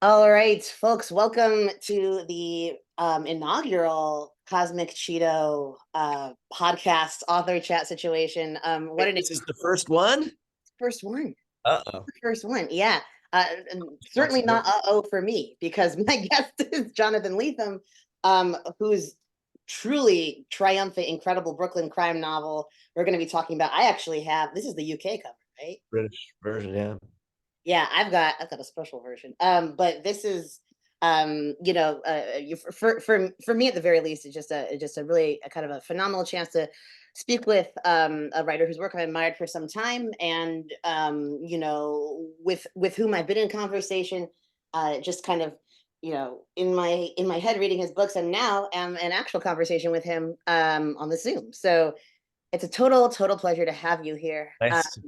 All right, folks, welcome to the inaugural Cosmic Cheeto podcast author chat situation. What an This is the first one? first one. Uh-oh. First one, yeah. And certainly not uh-oh for me, because my guest is Jonathan Lethem, who's truly triumphant, incredible Brooklyn crime novel we're going to be talking about. I actually have, this is the UK cover, right? British version, yeah. Yeah, I've got a special version. But this is for me at the very least, it's just a really a kind of a phenomenal chance to speak with a writer whose work I've admired for some time, and with whom I've been in conversation, just kind of in my head reading his books, and now am in actual conversation with him on the Zoom. So it's a total pleasure to have you here. Nice,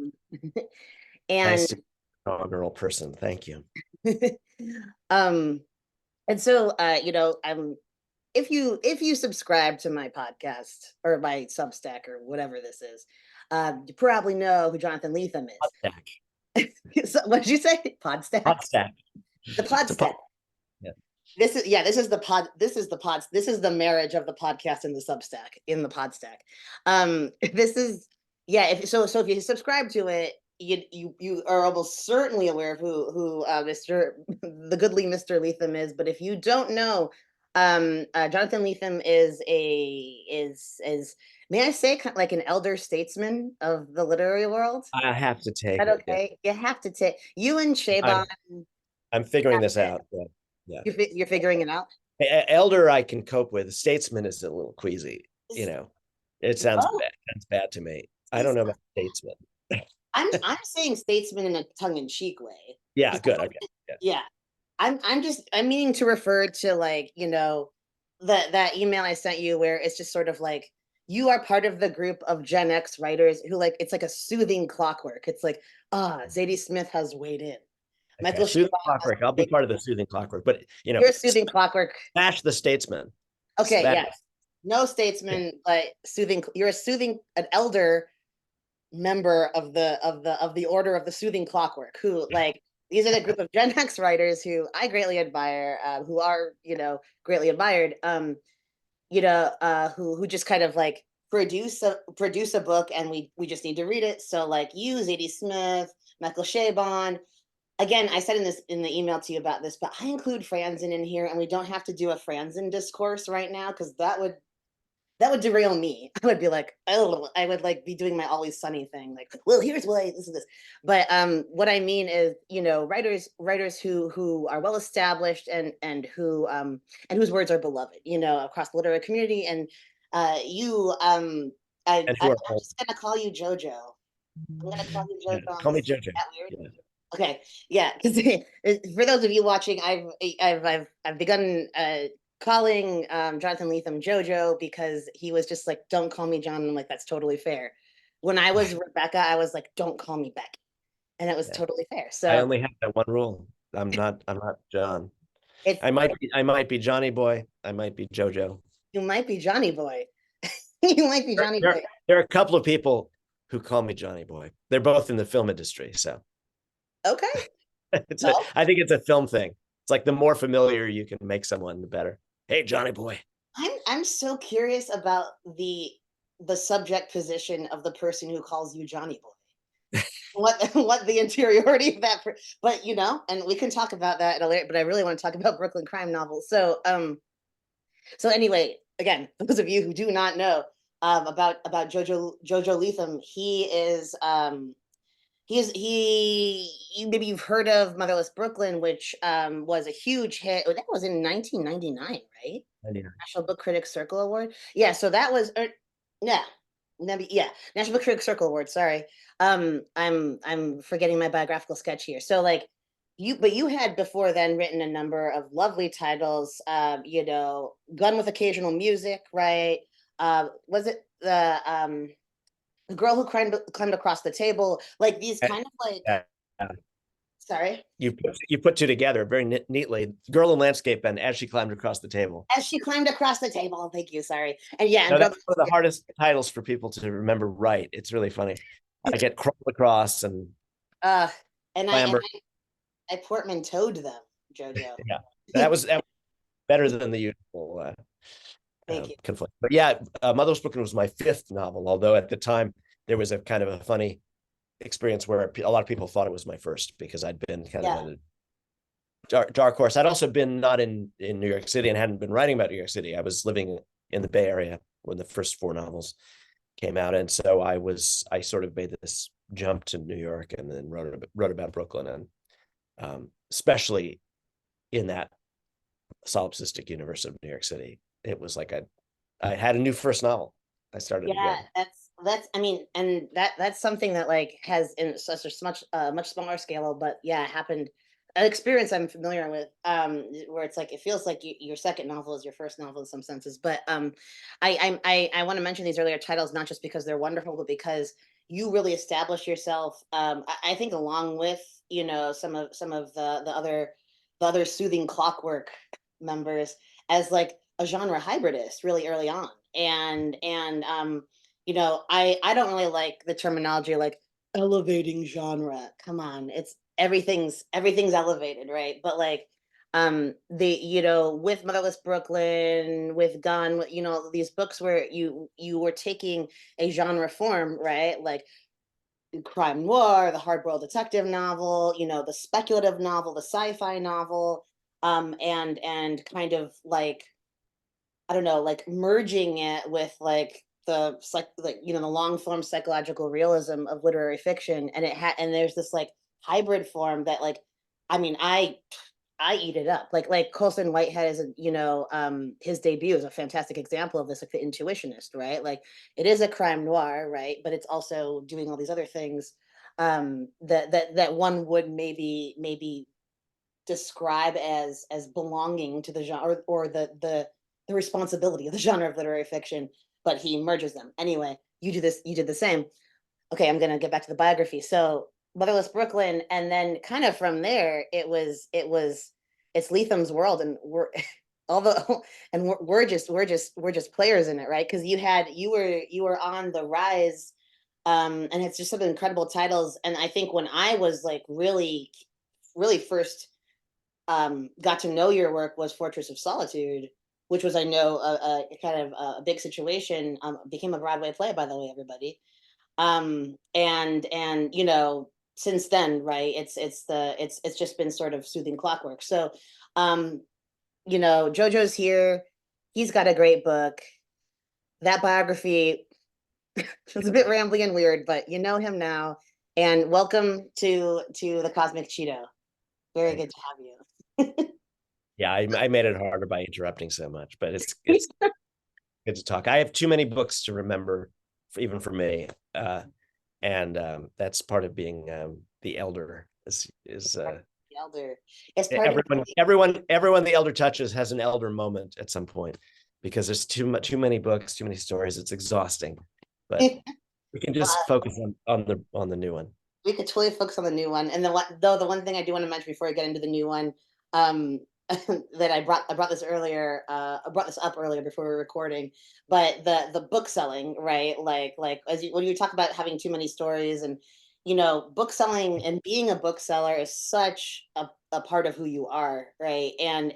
And nice to be an inaugural person. Thank you. um and so if you subscribe to my podcast or my Substack or whatever this is, you probably know who Jonathan Lethem Podstack. is. So, what did you say? Podstack? Podstack. The It's a pod. Podstack. Yeah. This is the marriage of the podcast and the Substack in the Podstack. This is yeah, if you subscribe to it, you are almost certainly aware of who Mr. the goodly Mr. Lethem is. But if you don't know, Jonathan Lethem is may I say kind of like an elder statesman of the literary world? Is I have to take that it. Yeah. okay? You have to take you and Shaban. I'm figuring this out. But yeah. You're figuring it out. Elder I can cope with. Statesman is a little queasy. It sounds Oh, bad. Sounds bad to me. I don't know about statesman. I'm saying statesman in a tongue-in-cheek way. Yeah, good. Okay. Yeah. Yeah. I'm meaning to refer to, like, that email I sent you where it's just sort of like you are part of the group of Gen X writers who, like, it's like a soothing clockwork. It's like, Zadie Smith has weighed in. Okay. Michael Soothing Chabon has clockwork. I'll be weighed part of the soothing clockwork. But You're a soothing clockwork. smash the statesman. Okay, Smash. yes. No statesman, but soothing. You're an elder member of the order of the soothing clockwork, who, like, these are the group of Gen X writers who I greatly admire, who are greatly admired, who just kind of like produce a book, and we just need to read it. So, like, you, Zadie Smith, Michael Chabon. Again, I said in the email to you about this, but I include Franzen in here, and we don't have to do a Franzen discourse right now, because that would derail me. I would be like, oh, I would like be doing my Always Sunny thing, like, well, here's why this is this. But what I mean is, writers who are well established, and whose words are beloved, across the literary community. And I'm just gonna call you JoJo. I'm gonna call you Yeah. JoJo. Call me Is JoJo. that weird? Yeah. Okay, yeah, because for those of you watching, I've begun calling Jonathan Lethem JoJo, because he was just like, "Don't call me John." And I'm like, "That's totally fair." When I was Rebecca, I was like, "Don't call me Becky," and it was Yeah. totally fair. I So only have that one rule. I'm not John. it's I might be Johnny Boy. I might be JoJo. you might be Johnny Boy. You might be Johnny There, Boy. there are a couple of people who call me Johnny Boy. They're both in the film industry, so Okay. I think it's a film thing. It's like the more familiar you can make someone, the better. Hey, Johnny Boy. I'm so curious about the subject position of the person who calls you Johnny Boy. What the interiority of that, but and we can talk about that later. But I really want to talk about Brooklyn crime novels. So anyway, again, those of you who do not know about Jojo Lethem, maybe you've heard of Motherless Brooklyn, which was a huge hit. That was in 1999, right? National Book Critics Circle Award. Yeah, so that was yeah, National Book Critics Circle Award. Sorry, I'm forgetting my biographical sketch here. So, like, you had before then written a number of lovely titles. Gun with Occasional Music, right? Was it the girl who climbed across the table? Like, these kind of like. Sorry. You put two together very neatly. Girl in Landscape and As She Climbed Across the Table. As She Climbed Across the Table. Thank you. Sorry. And yeah, no, that's one of the hardest titles for people to remember. Right. It's really funny. I get crawled across and I portmanteaued them JoJo. Yeah, that was better than the usual Thank you. conflict. But yeah, Motherless Brooklyn was my fifth novel, although at the time there was a kind of a funny experience where a lot of people thought it was my first because I'd been kind of Yeah. in a dark horse. I'd also been not in New York City and hadn't been writing about New York City. I was living in the Bay Area when the first four novels came out, and so I sort of made this jump to New York and then wrote about Brooklyn, and especially in that solipsistic universe of New York City, it was like I had a new first novel. I started Yeah, again. that's I mean, and that's something that like has in such a much smaller scale, but yeah, it happened. An experience I'm familiar with, where it's like it feels like your second novel is your first novel in some senses. But I want to mention these earlier titles not just because they're wonderful, but because you really establish yourself. I think along with some of the other soothing clockwork members as like a genre hybridist really early on, and I don't really like the terminology like elevating genre. Come on, it's everything's elevated, right? But like the with Motherless Brooklyn, with Gun, these books where you were taking a genre form, right? Like crime noir, the hard-boiled detective novel, the speculative novel, the sci-fi novel, and kind of like I don't know, like merging it with like the long form psychological realism of literary fiction, and there's this like hybrid form that like I mean I eat it up. Like Colson Whitehead is his debut is a fantastic example of this, like The Intuitionist, right? Like it is a crime noir, right? But it's also doing all these other things that one would maybe describe as belonging to the genre, or the responsibility of the genre of literary fiction, but he merges them. Anyway, you did the same. Okay, I'm gonna get back to the biography. So Motherless Brooklyn, and then kind of from there, it's Letham's world, and we're all the and we're just players in it, right? Because you were on the rise, and it's just some incredible titles. And I think when I was like really first got to know your work was Fortress of Solitude, which was, I know, a kind of a big situation. Became a Broadway play, by the way, everybody. And since then, right? It's just been sort of soothing clockwork. So, um, JoJo's here. He's got a great book. That biography was a bit rambly and weird, but you know him now. And welcome to the Cosmic Cheeto. Very good Thanks. to have you. Yeah, I made it harder by interrupting so much, but it's good to talk. I have too many books to remember, even for me, and that's part of being the elder. Is The elder. It's part of everyone the elder touches has an elder moment at some point because there's too many books, too many stories. It's exhausting, but we can just well, focus on the new one. we could totally focus on the new one. And the one thing I do want to mention before I get into the new one, um, that I brought this earlier. I brought this up earlier before we were recording, but the book selling, right? Like when you talk about having too many stories, and book selling and being a bookseller is such a part of who you are, right? And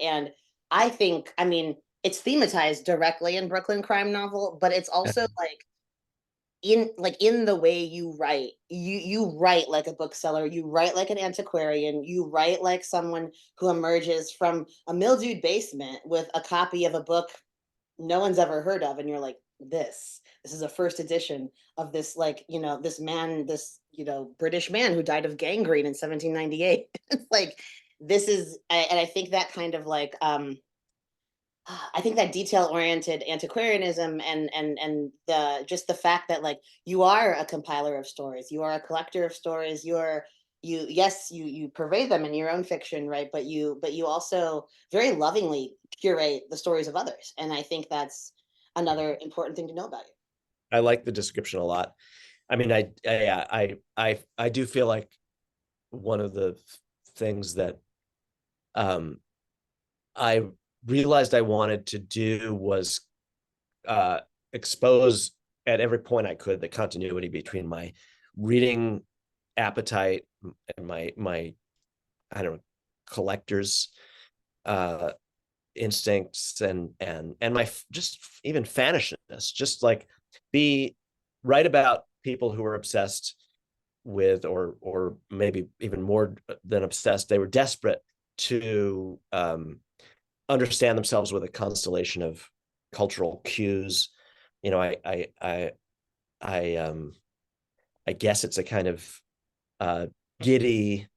I think, I mean, it's thematized directly in Brooklyn Crime Novel, but it's also like in the way you write. You write like a bookseller, you write like an antiquarian, you write like someone who emerges from a mildewed basement with a copy of a book no one's ever heard of, and you're like, this is a first edition of this, like, this man, this British man who died of gangrene in 1798. It's like, and I think that kind of like I think that detail oriented antiquarianism, and the fact that like you are a compiler of stories, you are a collector of stories, you pervade them in your own fiction, right? But you also very lovingly curate the stories of others, and I think that's another important thing to know about you. I like the description a lot. I mean, I do feel like one of the things that um I realized I wanted to do was uh expose at every point I could the continuity between my reading appetite and my I don't know, collector's instincts and my just even fanishness, just like be write about people who were obsessed with, or maybe even more than obsessed, they were desperate to understand themselves with a constellation of cultural cues. You know, I guess it's a kind of giddy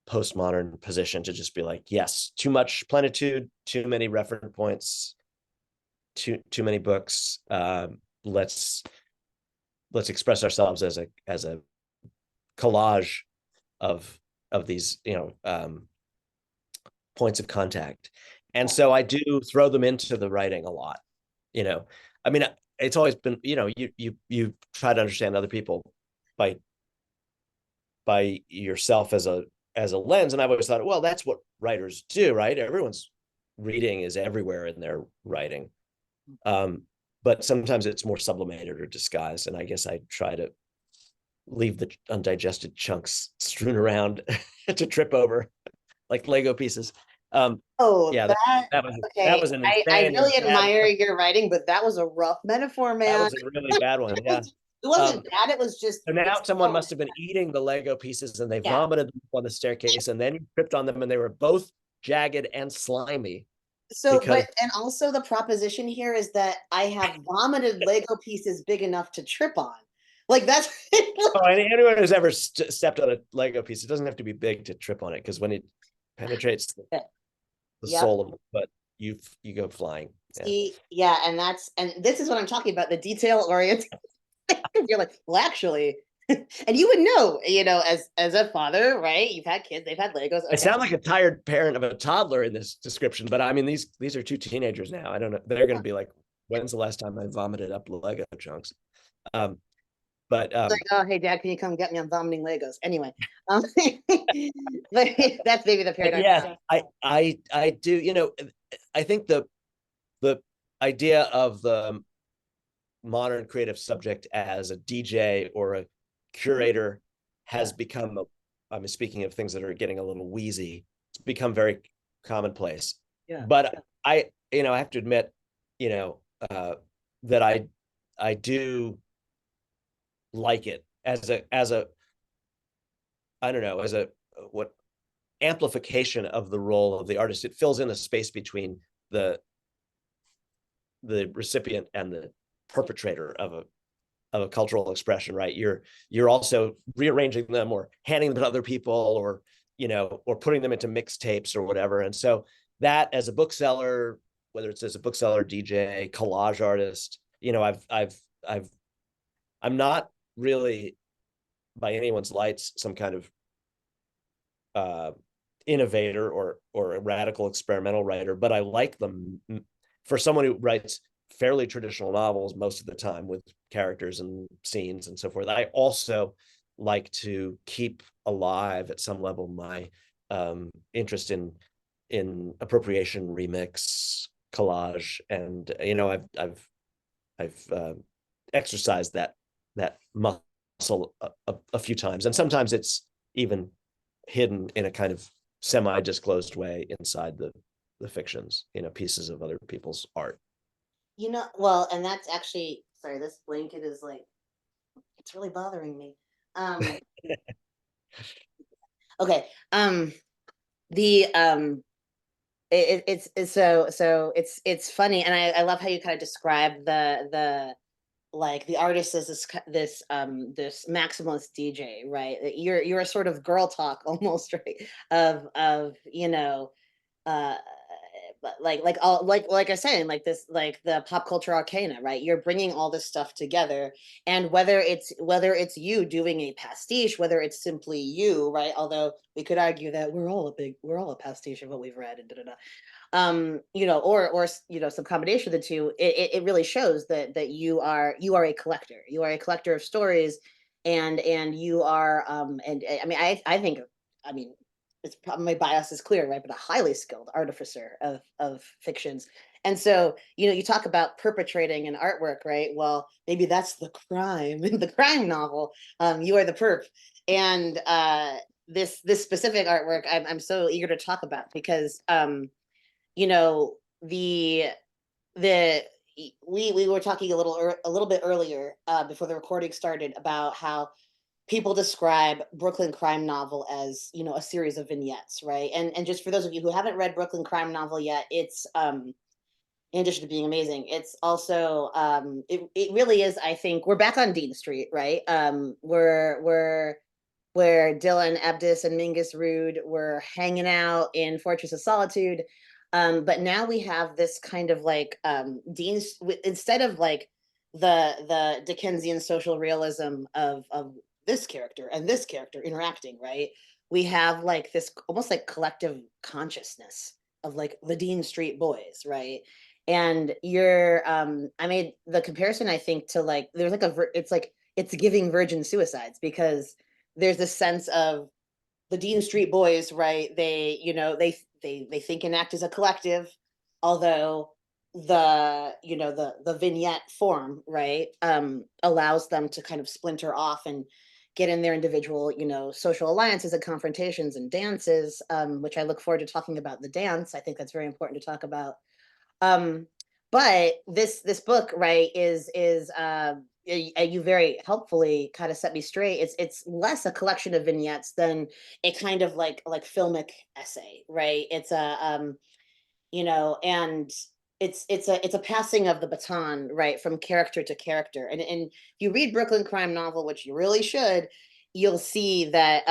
postmodern position to just be like, yes, too much plenitude, too many reference points, too many books. Let's express ourselves as a collage of these, points of contact. And so I do throw them into the writing a lot. I mean, it's always been, you try to understand other people by yourself as a lens. And I've always thought, well, that's what writers do, right? Everyone's reading is everywhere in their writing. But sometimes it's more sublimated or disguised. And I guess I try to leave the undigested chunks strewn around to trip over like Lego pieces. Oh, Yeah, that was okay. an I insanely really bad admire one. your writing, but that was a rough metaphor, That man. was a really bad one. Yeah. It wasn't bad. It was just So now it's someone must have been eating the Lego pieces and they yeah. vomited them on the staircase, and then you tripped on them and they were both jagged and slimy So, because and also the proposition here is that I have vomited Lego pieces big enough to trip on. Like that's anyone who's ever stepped on a Lego piece, it doesn't have to be big to trip on it, because when it penetrates the yep. soul of it, but you go flying. See, yeah, and this is what I'm talking about, the detail oriented. You're like, well, actually, and you would know, as a father, right? You've had kids, they've had Legos. I Okay. sound like a tired parent of a toddler in this description, but I mean, these are two teenagers now. I don't know. They're going to be like, when's the last time I vomited up Lego chunks? But like, oh, hey, Dad, can you come get me? I'm vomiting Legos. Anyway, but that's maybe the paradigm. Yeah, I do. I think the idea of the modern creative subject as a DJ or a curator has become, I'm speaking of things that are getting a little wheezy, it's become very commonplace. Yeah. But I have to admit, that I do like it as a I don't know, as a what amplification of the role of the artist. It fills in a space between the recipient and the perpetrator of a cultural expression, right? You're also rearranging them or handing them to other people, or or putting them into mixtapes or whatever. And so that, as a bookseller, whether it's as a bookseller, DJ, collage artist, I'm not really by anyone's lights some kind of innovator or a radical experimental writer, but I like them. For someone who writes fairly traditional novels most of the time with characters and scenes and so forth, I also like to keep alive at some level my interest in appropriation, remix, collage, and I've exercised that muscle a few times, and sometimes it's even hidden in a kind of semi-disclosed way inside the fictions, pieces of other people's art. Well, and that's actually, sorry, this blanket is like, it's really bothering me. Okay. The it's so it's funny, and I love how you kind of describe the like the artist as this maximalist DJ, right? You're a sort of girl talk almost, right? Of uh like all like I said, like this, like the pop culture arcana, right? You're bringing all this stuff together, and whether it's you doing a pastiche, whether it's simply you, right? Although we could argue that we're all a pastiche of what we've read and da da da. Or some combination of the two. It really shows that you are a collector. You are a collector of stories, and you are and I mean I think, I mean, it's probably, my bias is clear, right? But a highly skilled artificer of fictions. And so, you talk about perpetrating an artwork, right? Well, maybe that's the crime in the crime novel. You are the perp. And this specific artwork I'm so eager to talk about because you know, the we were talking a little bit earlier before the recording started about how people describe Brooklyn crime novel as, you know, a series of vignettes, right? And just for those of you who haven't read Brooklyn crime novel yet, it's in addition to being amazing, it's also it really is, I think we're back on Dean Street, right? We're where Dylan, Abdus, and Mingus Rude were hanging out in Fortress of Solitude. But now we have this kind of like Dean's instead of like the Dickensian social realism of this character interacting, right? We have like this almost like collective consciousness of like the Dean Street boys, right? And I made the comparison, I think, to like there's like it's like it's giving virgin suicides because there's this sense of the Dean Street boys, right? They, you know, they think and act as a collective, although the vignette form, right, allows them to kind of splinter off and get in their individual, you know, social alliances and confrontations and dances, which I look forward to talking about the dance. I think that's very important to talk about. Um, but this book, right, is you very helpfully kind of set me straight. It's less a collection of vignettes than a kind of like filmic essay, right? It's a you know, and it's a passing of the baton, right, from character to character. And if you read Brooklyn crime novel, which you really should, you'll see that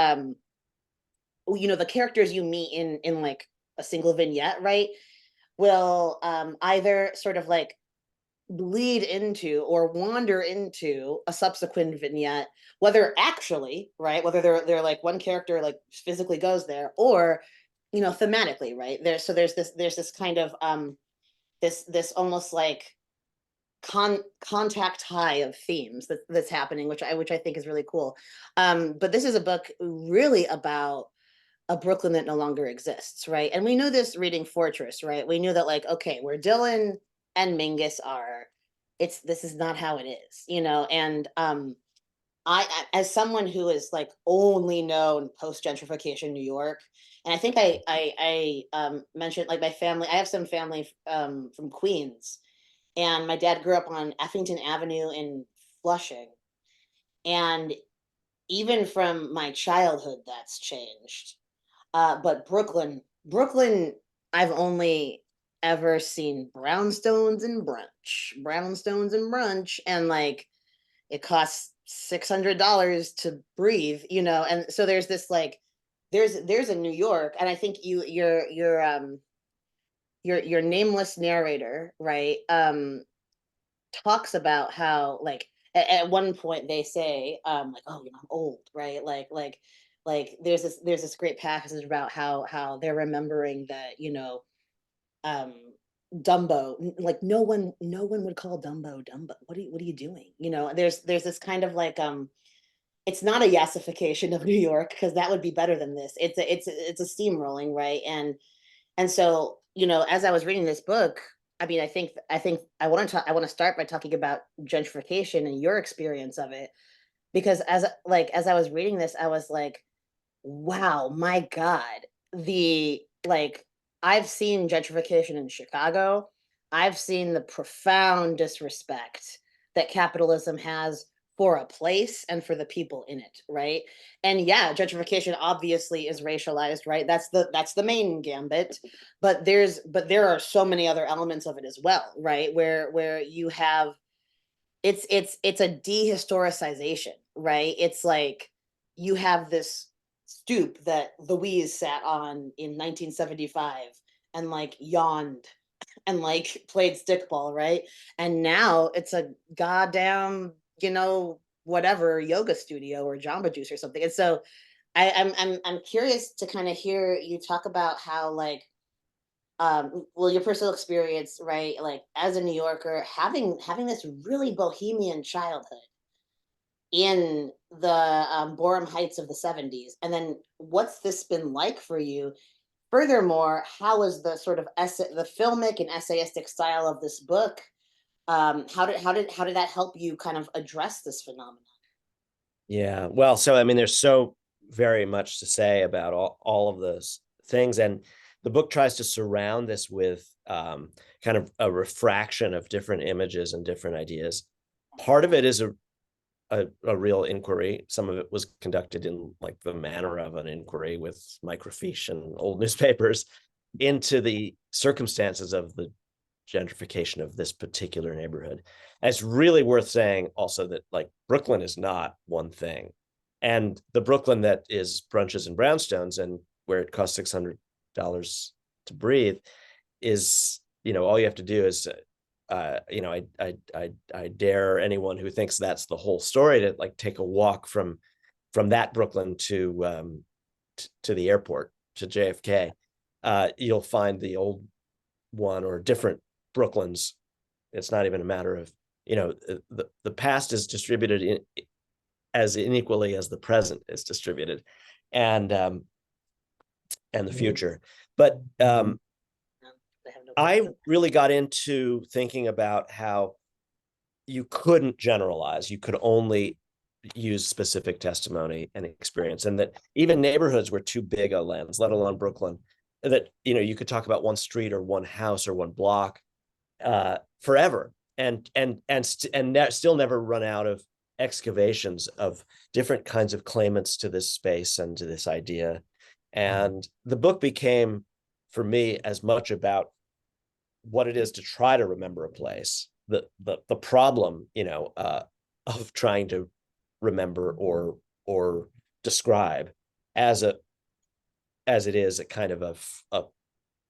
you know, the characters you meet in like a single vignette, right, will either sort of like bleed into or wander into a subsequent vignette, whether actually, right, whether they're like one character like physically goes there, or you know, thematically, right? There's this kind of this almost like contact high of themes that's happening, which I think is really cool. But this is a book really about a Brooklyn that no longer exists, right? And we knew this reading Fortress, right? We knew that like, okay, where Dylan and Mingus are, it's this is not how it is, you know. And as someone who is like only known post gentrification New York, and I think I mentioned like my family. I have some family from Queens, and my dad grew up on Effington Avenue in Flushing, and even from my childhood, that's changed. But Brooklyn, I've only ever seen brownstones and brunch, and like it costs $600 to breathe, you know. And so there's this like, there's a New York, and I think your nameless narrator, right, talks about how like at one point they say like, oh, you know, I'm old, right, like there's this great passage about how they're remembering that, you know, um Dumbo, like no one would call Dumbo. What are you doing, you know? There's this kind of like it's not a yassification of New York, because that would be better than this. It's a steamrolling, right? And so, you know, as I was reading this book, I mean, I think I want to start by talking about gentrification and your experience of it, because as I was reading this, I was like, wow, my God, the like I've seen gentrification in Chicago. I've seen the profound disrespect that capitalism has for a place and for the people in it, right? And yeah, gentrification obviously is racialized, right? That's the main gambit, but there are so many other elements of it as well, right? Where you have it's a dehistoricization, right? It's like you have this stoop that Louise sat on in 1975 and like yawned and like played stickball, right? And now it's a goddamn, you know, whatever yoga studio or Jamba Juice or something. And so I'm curious to kind of hear you talk about how like well, your personal experience, right, like as a New Yorker, having this really bohemian childhood in the Borum Heights of the 70s, and then what's this been like for you? Furthermore, how is the sort of the filmic and essayistic style of this book, how did that help you kind of address this phenomenon? Yeah. Well, so I mean, there's so very much to say about all of those things. And the book tries to surround this with kind of a refraction of different images and different ideas. Part of it is a real inquiry. Some of it was conducted in like the manner of an inquiry with microfiche and old newspapers into the circumstances of the gentrification of this particular neighborhood. And it's really worth saying also that like Brooklyn is not one thing. And the Brooklyn that is brunches and brownstones and where it costs $600 to breathe is, all you have to do is I dare anyone who thinks that's the whole story to like take a walk from that Brooklyn to the airport, to JFK. You'll find the old one or different Brooklyns. It's not even a matter of, the past is distributed as unequally as the present is distributed, and the future. But I really got into thinking about how you couldn't generalize. You could only use specific testimony and experience, and that even neighborhoods were too big a lens, let alone Brooklyn, that, you could talk about one street or one house or one block forever and still never run out of excavations of different kinds of claimants to this space and to this idea. And the book became, for me, as much about what it is to try to remember a place, the problem, of trying to remember or describe, as it is a kind of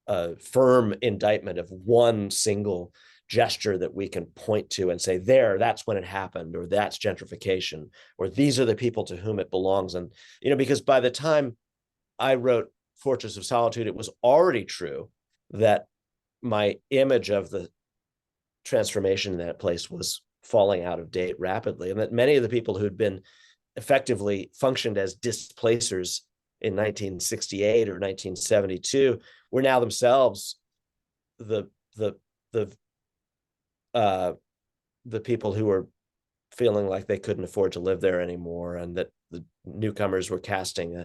a firm indictment of one single gesture that we can point to and say, that's when it happened, or that's gentrification, or these are the people to whom it belongs. And, because by the time I wrote Fortress of Solitude, it was already true that my image of the transformation in that place was falling out of date rapidly, and that many of the people who'd been effectively functioned as displacers in 1968 or 1972 were now themselves the people who were feeling like they couldn't afford to live there anymore, and that the newcomers were casting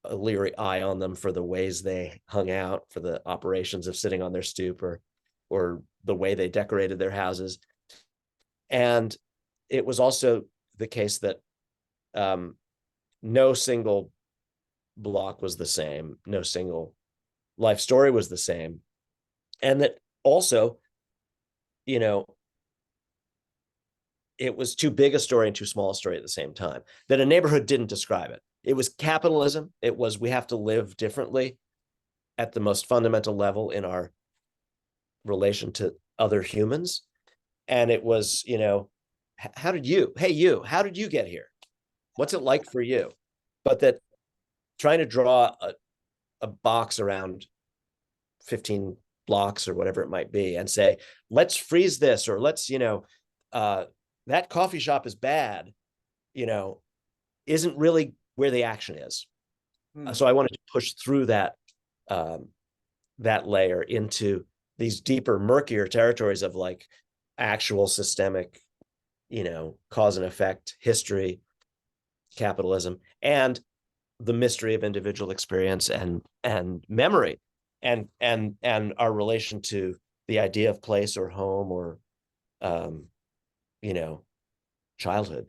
a leery eye on them for the ways they hung out, for the operations of sitting on their stoop, or the way they decorated their houses. And it was also the case that no single block was the same, no single life story was the same, and that also, it was too big a story and too small a story at the same time, that a neighborhood didn't describe it. It was capitalism. It was, we have to live differently at the most fundamental level in our relation to other humans. And it was, how did you get here? What's it like for you? But that trying to draw a box around 15 blocks or whatever it might be and say, let's freeze this, or let's, that coffee shop is bad, isn't really where the action is. So I wanted to push through that layer into these deeper, murkier territories of like actual systemic, cause and effect, history, capitalism, and the mystery of individual experience and memory, and our relation to the idea of place or home or childhood,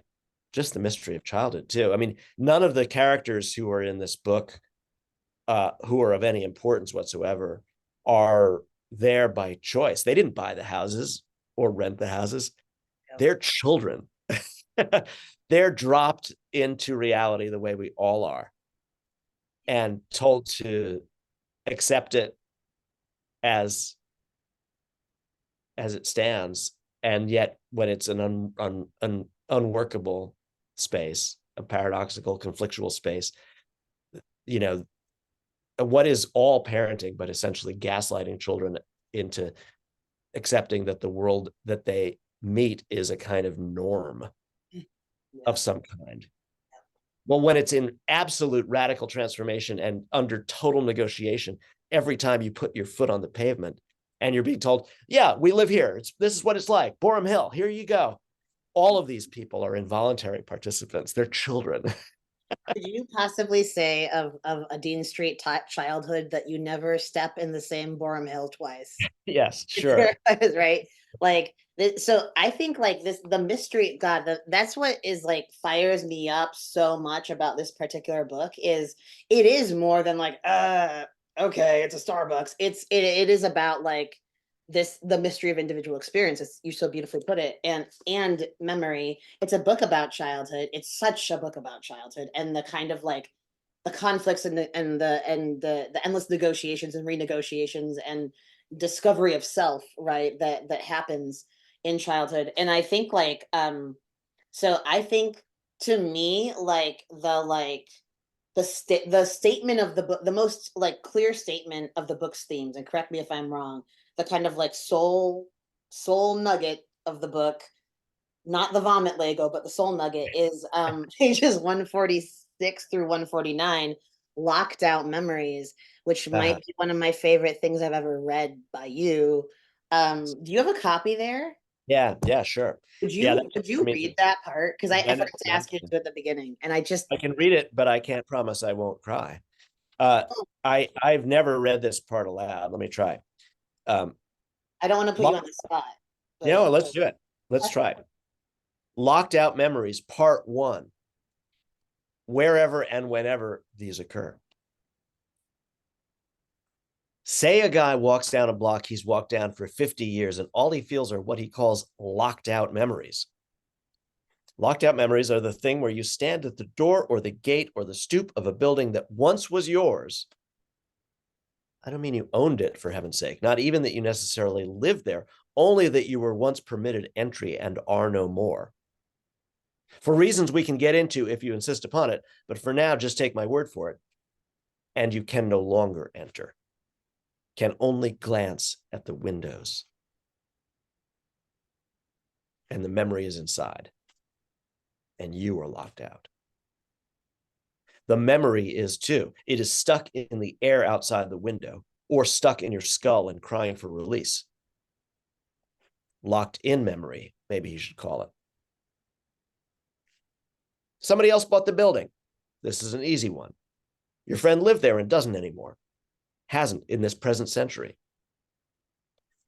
just the mystery of childhood too. I mean, none of the characters who are in this book who are of any importance whatsoever are there by choice. They didn't buy the houses or rent the houses. They're children. They're dropped into reality the way we all are, and told to accept it as it stands. And yet when it's an unworkable space, a paradoxical, conflictual space, what is all parenting but essentially gaslighting children into accepting that the world that they meet is a kind of norm of some kind. Well, when it's in absolute radical transformation and under total negotiation, every time you put your foot on the pavement and you're being told, yeah, we live here, this is what it's like, Borum Hill, here you go. All of these people are involuntary participants. They're children. Could you possibly say of a Dean Street childhood that you never step in the same Borum Hill twice? Yes, sure. Right? Like so I think like this the mystery God that's what is like fires me up so much about this particular book is it is more than like okay, it's a Starbucks. It is about like this the mystery of individual experience. It's, you so beautifully put it, and memory. It's a book about childhood. It's such a book about childhood and the kind of like the conflicts and the endless negotiations and renegotiations and discovery of self, right, that happens in childhood. And I think like so I think to me the statement of the book, the most like clear statement of the book's themes, and correct me if I'm wrong, the kind of like soul nugget of the book, not the vomit Lego, but the soul nugget is pages 146 through 149, locked out memories, which might Uh-huh. be one of my favorite things I've ever read by you. Do you have a copy there? Yeah, sure. Yeah, that Would I you mean, read that part? Because I when forgot to ask you to do it at the beginning, and I just I can read it, but I can't promise I won't cry. oh, I've never read this part aloud. Let me try. Um, I don't want to put you on lock, the spot, you but know, let's do it. Let's try it. Locked Out Memories, Part One. Wherever and whenever these occur. Say a guy walks down a block he's walked down for 50 years, and all he feels are what he calls locked out memories. Locked out memories are the thing where you stand at the door or the gate or the stoop of a building that once was yours. I don't mean you owned it, for heaven's sake, not even that you necessarily lived there, only that you were once permitted entry and are no more. For reasons we can get into if you insist upon it, but for now, just take my word for it. And you can no longer enter, can only glance at the windows. And the memory is inside, and you are locked out. The memory is too. It is stuck in the air outside the window, or stuck in your skull and crying for release. Locked in memory, maybe you should call it. Somebody else bought the building. This is an easy one. Your friend lived there and doesn't anymore. Hasn't in this present century.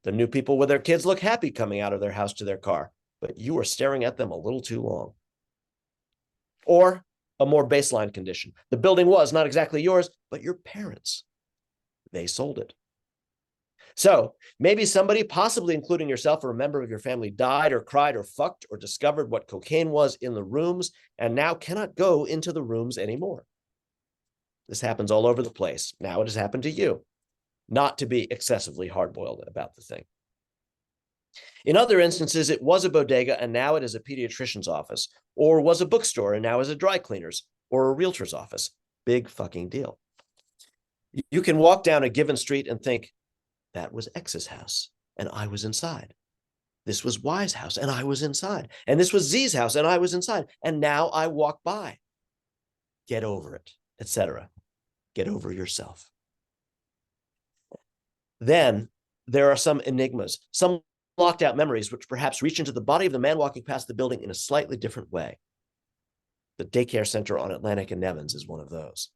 The new people with their kids look happy coming out of their house to their car, but you are staring at them a little too long. Or a more baseline condition. The building was not exactly yours, but your parents. They sold it. So maybe somebody, possibly including yourself or a member of your family, died or cried or fucked or discovered what cocaine was in the rooms and now cannot go into the rooms anymore. This happens all over the place. Now it has happened to you. Not to be excessively hard-boiled about the thing. In other instances, it was a bodega and now it is a pediatrician's office, or was a bookstore and now is a dry cleaner's or a realtor's office. Big fucking deal. You can walk down a given street and think, that was X's house and I was inside. This was Y's house and I was inside. And this was Z's house and I was inside. And now I walk by. Get over it, etc. Get over yourself. Then there are some enigmas, some locked out memories, which perhaps reach into the body of the man walking past the building in a slightly different way. The daycare center on Atlantic and Nevins is one of those.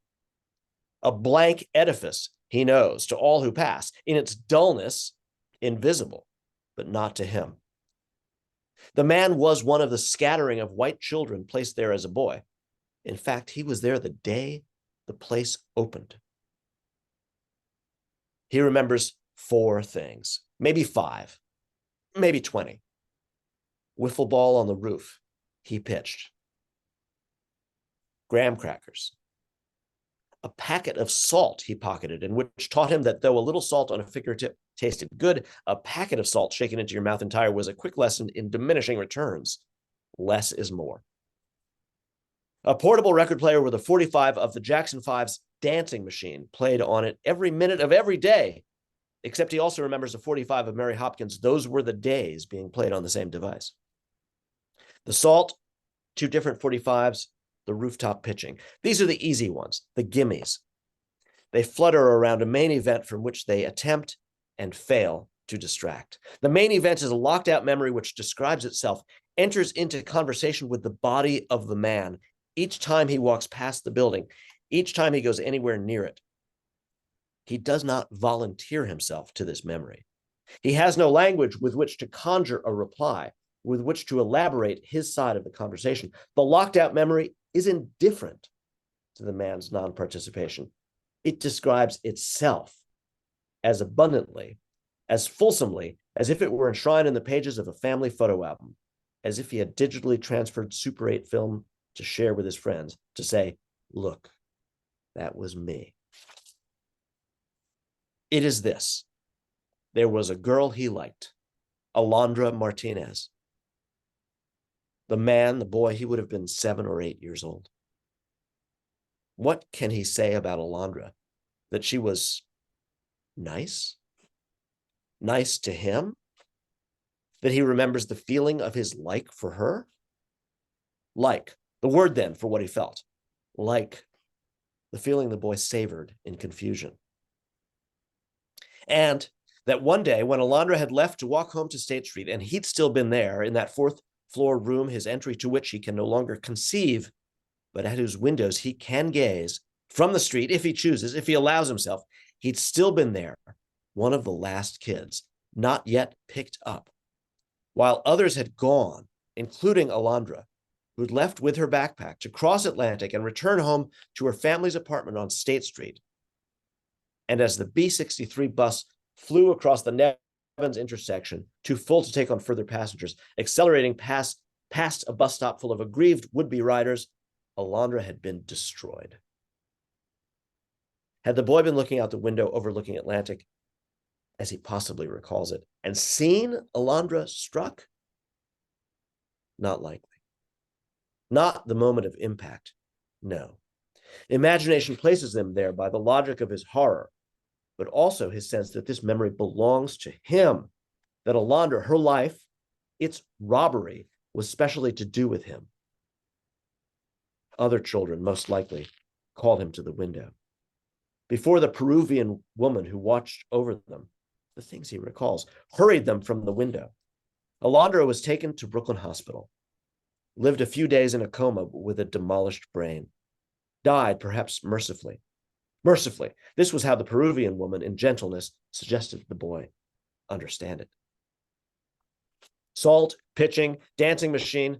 A blank edifice, he knows, to all who pass, in its dullness, invisible, but not to him. The man was one of the scattering of white children placed there as a boy. In fact, he was there the day the place opened. He remembers 4 things, maybe 5, maybe 20. Wiffle ball on the roof, he pitched. Graham crackers. A packet of salt he pocketed, and which taught him that though a little salt on a fingertip tasted good, a packet of salt shaken into your mouth entire was a quick lesson in diminishing returns. Less is more. A portable record player with a 45 of the Jackson 5's dancing machine played on it every minute of every day, except he also remembers a 45 of Mary Hopkins. Those were the days being played on the same device. The salt, 2 different 45s, the rooftop pitching. These are the easy ones, the gimmies. They flutter around a main event from which they attempt and fail to distract. The main event is a locked out memory which describes itself, enters into conversation with the body of the man, Each time he walks past the building, each time he goes anywhere near it, he does not volunteer himself to this memory. He has no language with which to conjure a reply, with which to elaborate his side of the conversation. The locked out memory is indifferent to the man's non-participation. It describes itself as abundantly, as fulsomely, as if it were enshrined in the pages of a family photo album, as if he had digitally transferred Super 8 film to share with his friends, to say, look, that was me. It is this. There was a girl he liked, Alondra Martinez. The boy, he would have been 7 or 8 years old. What can he say about Alondra? That she was nice? Nice to him? That he remembers the feeling of his like for her? Like, the word then for what he felt. Like, the feeling the boy savored in confusion. And that one day when Alondra had left to walk home to State Street and he'd still been there in that 4th floor room, his entry to which he can no longer conceive, but at whose windows he can gaze from the street if he chooses, if he allows himself, he'd still been there, one of the last kids, not yet picked up, while others had gone, including Alondra, who'd left with her backpack to cross Atlantic and return home to her family's apartment on State Street. And as the B63 bus flew across the Nevins intersection, too full to take on further passengers, accelerating past a bus stop full of aggrieved would-be riders, Alondra had been destroyed. Had the boy been looking out the window overlooking Atlantic, as he possibly recalls it, and seen Alondra struck? Not likely. Not the moment of impact, no. Imagination places them there by the logic of his horror, but also his sense that this memory belongs to him, that Alondra, her life, its robbery, was specially to do with him. Other children, most likely, called him to the window. Before the Peruvian woman who watched over them, the things he recalls, hurried them from the window. Alondra was taken to Brooklyn Hospital, lived a few days in a coma with a demolished brain, died perhaps mercifully. Mercifully, this was how the Peruvian woman in gentleness suggested the boy understand it. Salt, pitching, dancing machine,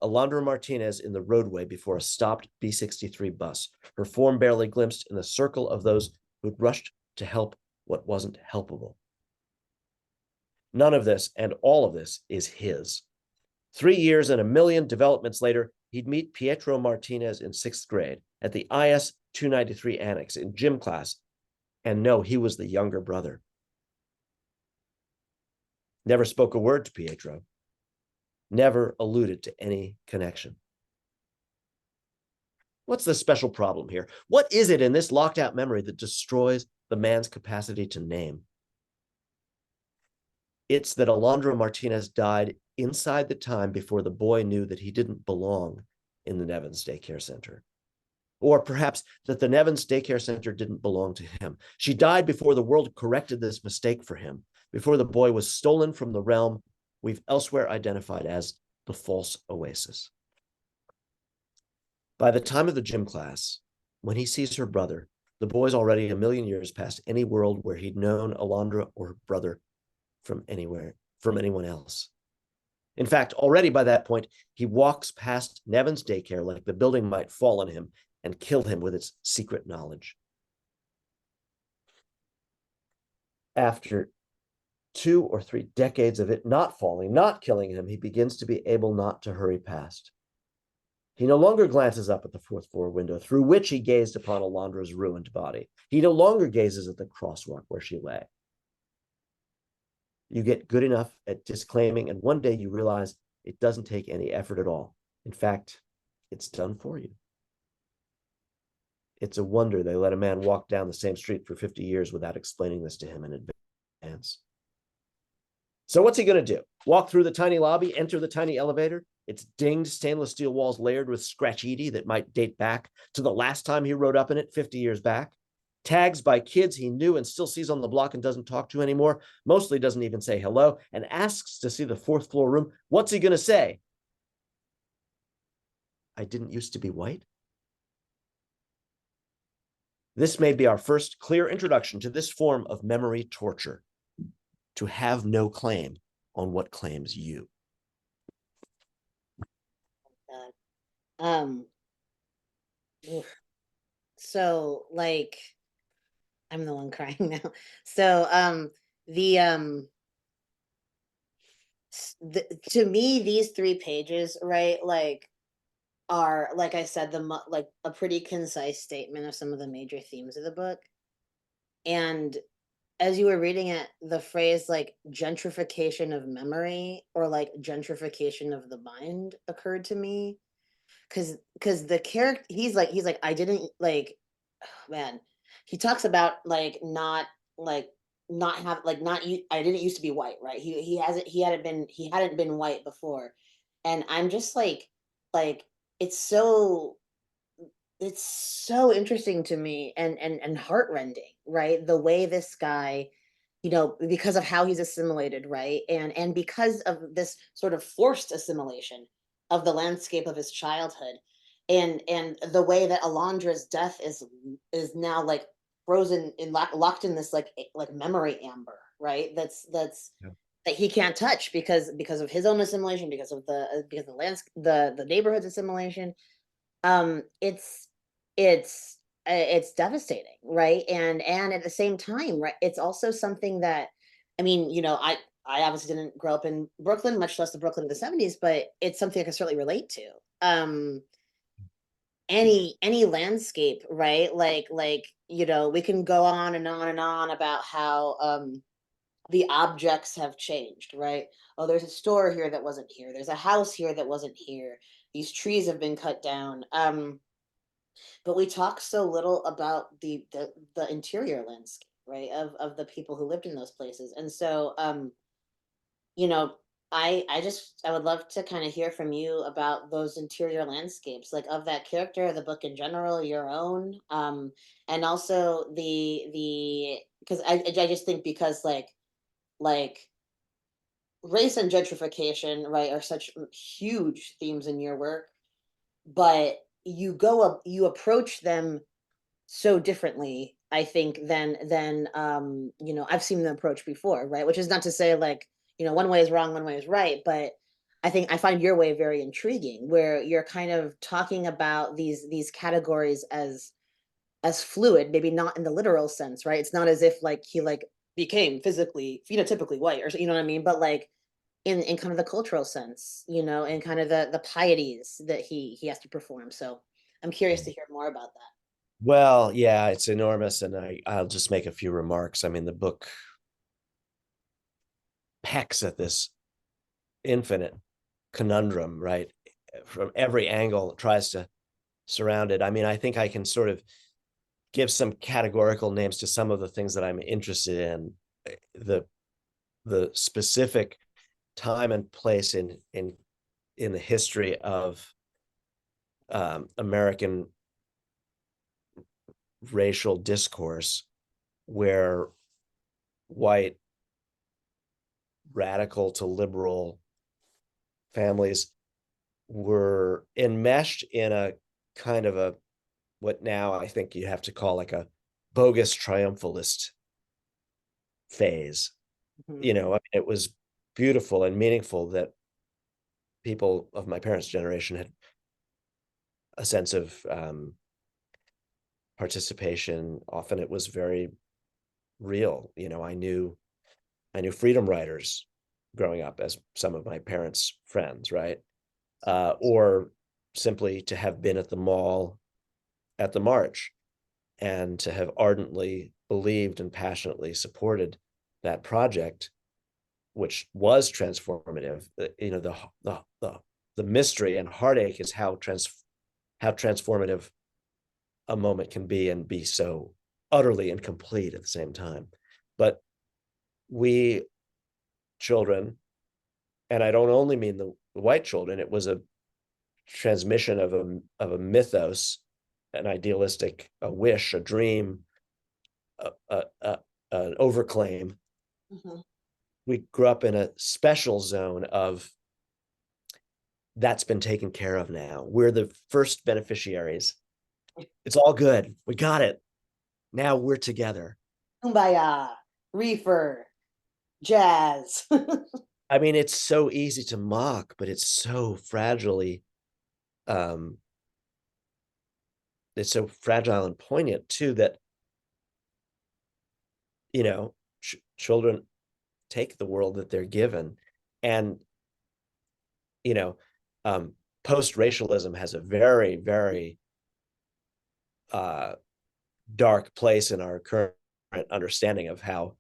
Alondra Martinez in the roadway before a stopped B63 bus, her form barely glimpsed in the circle of those who'd rushed to help what wasn't helpable. None of this and all of this is his. 3 years and a million developments later, he'd meet Pietro Martinez in 6th grade at the IS 293 Annex in gym class, and know he was the younger brother. Never spoke a word to Pietro. Never alluded to any connection. What's the special problem here? What is it in this locked out memory that destroys the man's capacity to name? It's that Alondra Martinez died inside the time before the boy knew that he didn't belong in the Nevins Daycare Center. Or perhaps that the Nevins Daycare Center didn't belong to him. She died before the world corrected this mistake for him, before the boy was stolen from the realm we've elsewhere identified as the false oasis. By the time of the gym class, when he sees her brother, the boy's already a million years past any world where he'd known Alondra or her brother from anyone else. In fact, already by that point, he walks past Nevins Daycare like the building might fall on him and kill him with its secret knowledge. After 2 or 3 decades of it not falling, not killing him, he begins to be able not to hurry past. He no longer glances up at the 4th floor window through which he gazed upon Alondra's ruined body. He no longer gazes at the crosswalk where she lay. You get good enough at disclaiming, and one day you realize it doesn't take any effort at all. In fact, it's done for you. It's a wonder they let a man walk down the same street for 50 years without explaining this to him in advance. So what's he going to do? Walk through the tiny lobby, enter the tiny elevator? Its dinged stainless steel walls layered with scratch-eaty that might date back to the last time he rode up in it 50 years back. Tags by kids he knew and still sees on the block and doesn't talk to anymore, mostly doesn't even say hello, and asks to see the 4th floor room. What's he going to say? I didn't used to be white? This may be our first clear introduction to this form of memory torture, to have no claim on what claims you. Um, so like, I'm the one crying now. So, the, to me, these 3 pages, right, like, are, like I said, like a pretty concise statement of some of the major themes of the book. And as you were reading it, the phrase like gentrification of memory or like gentrification of the mind occurred to me. Because the character, he's like I didn't like, oh, man, he talks about like not have like not you I didn't used to be white, right? He hadn't been white before. And I'm just like it's so it's so interesting to me and heartrending, right? The way this guy, because of how he's assimilated, right? And because of this sort of forced assimilation of the landscape of his childhood, and the way that Alondra's death is now like frozen in locked in this like memory amber, right? That's Yeah. that he can't touch because of his own assimilation, because the the neighborhood's assimilation. It's it's devastating, right? And at the same time, right, it's also something that, I mean, I obviously didn't grow up in Brooklyn, much less the Brooklyn of the 70s, but it's something I can certainly relate to. Any landscape, right? We can go on and on and on about how the objects have changed, right? Oh, there's a store here that wasn't here, there's a house here that wasn't here, these trees have been cut down. But we talk so little about the interior landscape, right, of the people who lived in those places. And so, you know I would love to kind of hear from you about those interior landscapes, like of that character, the book in general, your own, and also the because I just think, because like race and gentrification, right, are such huge themes in your work, but you approach them so differently, I think, than I've seen them approach before, right? Which is not to say, like, one way is wrong, one way is right, but I think I find your way very intriguing, where you're kind of talking about these categories as fluid, maybe not in the literal sense, right? It's not as if like he like became physically phenotypically white, or you know what I mean, but like in kind of the cultural sense, and kind of the pieties that he has to perform. So I'm curious to hear more about that. Well, yeah, it's enormous, and I'll just make a few remarks. I mean, the book pecks at this infinite conundrum, right? From every angle, it tries to surround it. I mean, I think I can sort of give some categorical names to some of the things that I'm interested in. The specific time and place in the history of American racial discourse, where white radical to liberal families were enmeshed in a kind of a, what now I think you have to call like a bogus triumphalist phase. Mhm. I mean, it was beautiful and meaningful that people of my parents' generation had a sense of participation. Often it was very real. I knew freedom riders growing up as some of my parents' friends, right? Or simply to have been at the mall at the march and to have ardently believed and passionately supported that project, which was transformative. The mystery and heartache is how transformative a moment can be, and be so utterly incomplete at the same time. But we children, and I don't only mean the white children, it was a transmission of a mythos, an idealistic, a wish, a dream, an overclaim. Mhm. We grew up in a special zone of that's been taken care of now. We're the first beneficiaries. It's all good. We got it. Now we're together. Kumbaya, reefer, jazz. I mean, it's so easy to mock, but it's so fragilely, um, it's so fragile and poignant too that, you know, children take the world that they're given. And, you know, post-racialism has a very, very dark place in our current understanding of how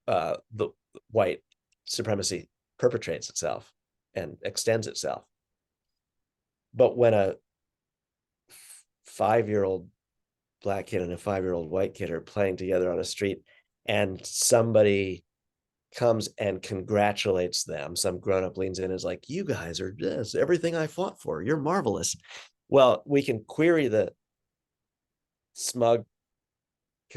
the white supremacy perpetrates itself and extends itself. But when a 5-year-old black kid and a 5-year-old white kid are playing together on a street and somebody comes and congratulates them, some grown-up leans in and is like, you guys are this, everything I fought for, you're marvelous. Well, we can query the smug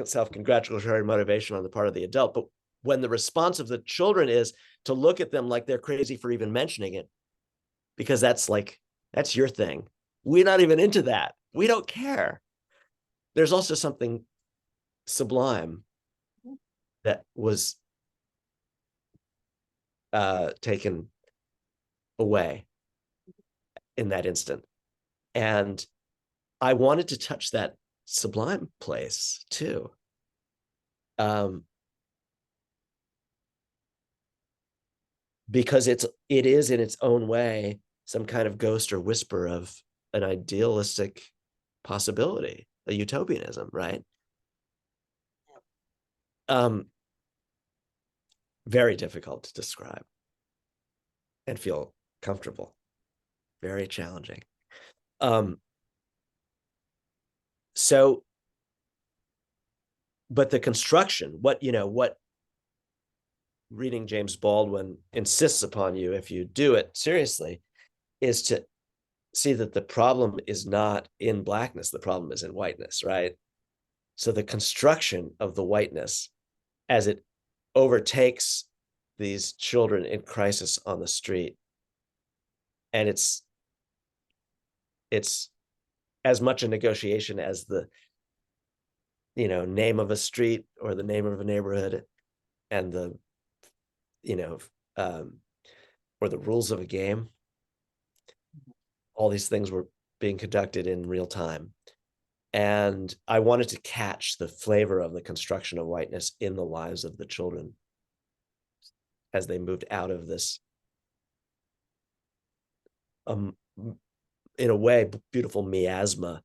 self-congratulatory motivation on the part of the adult, but when the response of the children is to look at them like they're crazy for even mentioning it, because that's your thing, we're not even into that, we don't care. There's also something sublime that was taken away in that instant, and I wanted to touch that sublime place too. Because it is in its own way some kind of ghost or whisper of an idealistic possibility, a utopianism, right? Very difficult to describe and feel comfortable, very challenging. So, but the construction, what reading James Baldwin insists upon you, if you do it seriously, is to see that the problem is not in blackness, the problem is in whiteness, right? So the construction of the whiteness as it overtakes these children in crisis on the street, and it's as much a negotiation as the name of a street or the name of a neighborhood and the or the rules of a game. All these things were being conducted in real time, and I wanted to catch the flavor of the construction of whiteness in the lives of the children as they moved out of this in a way beautiful miasma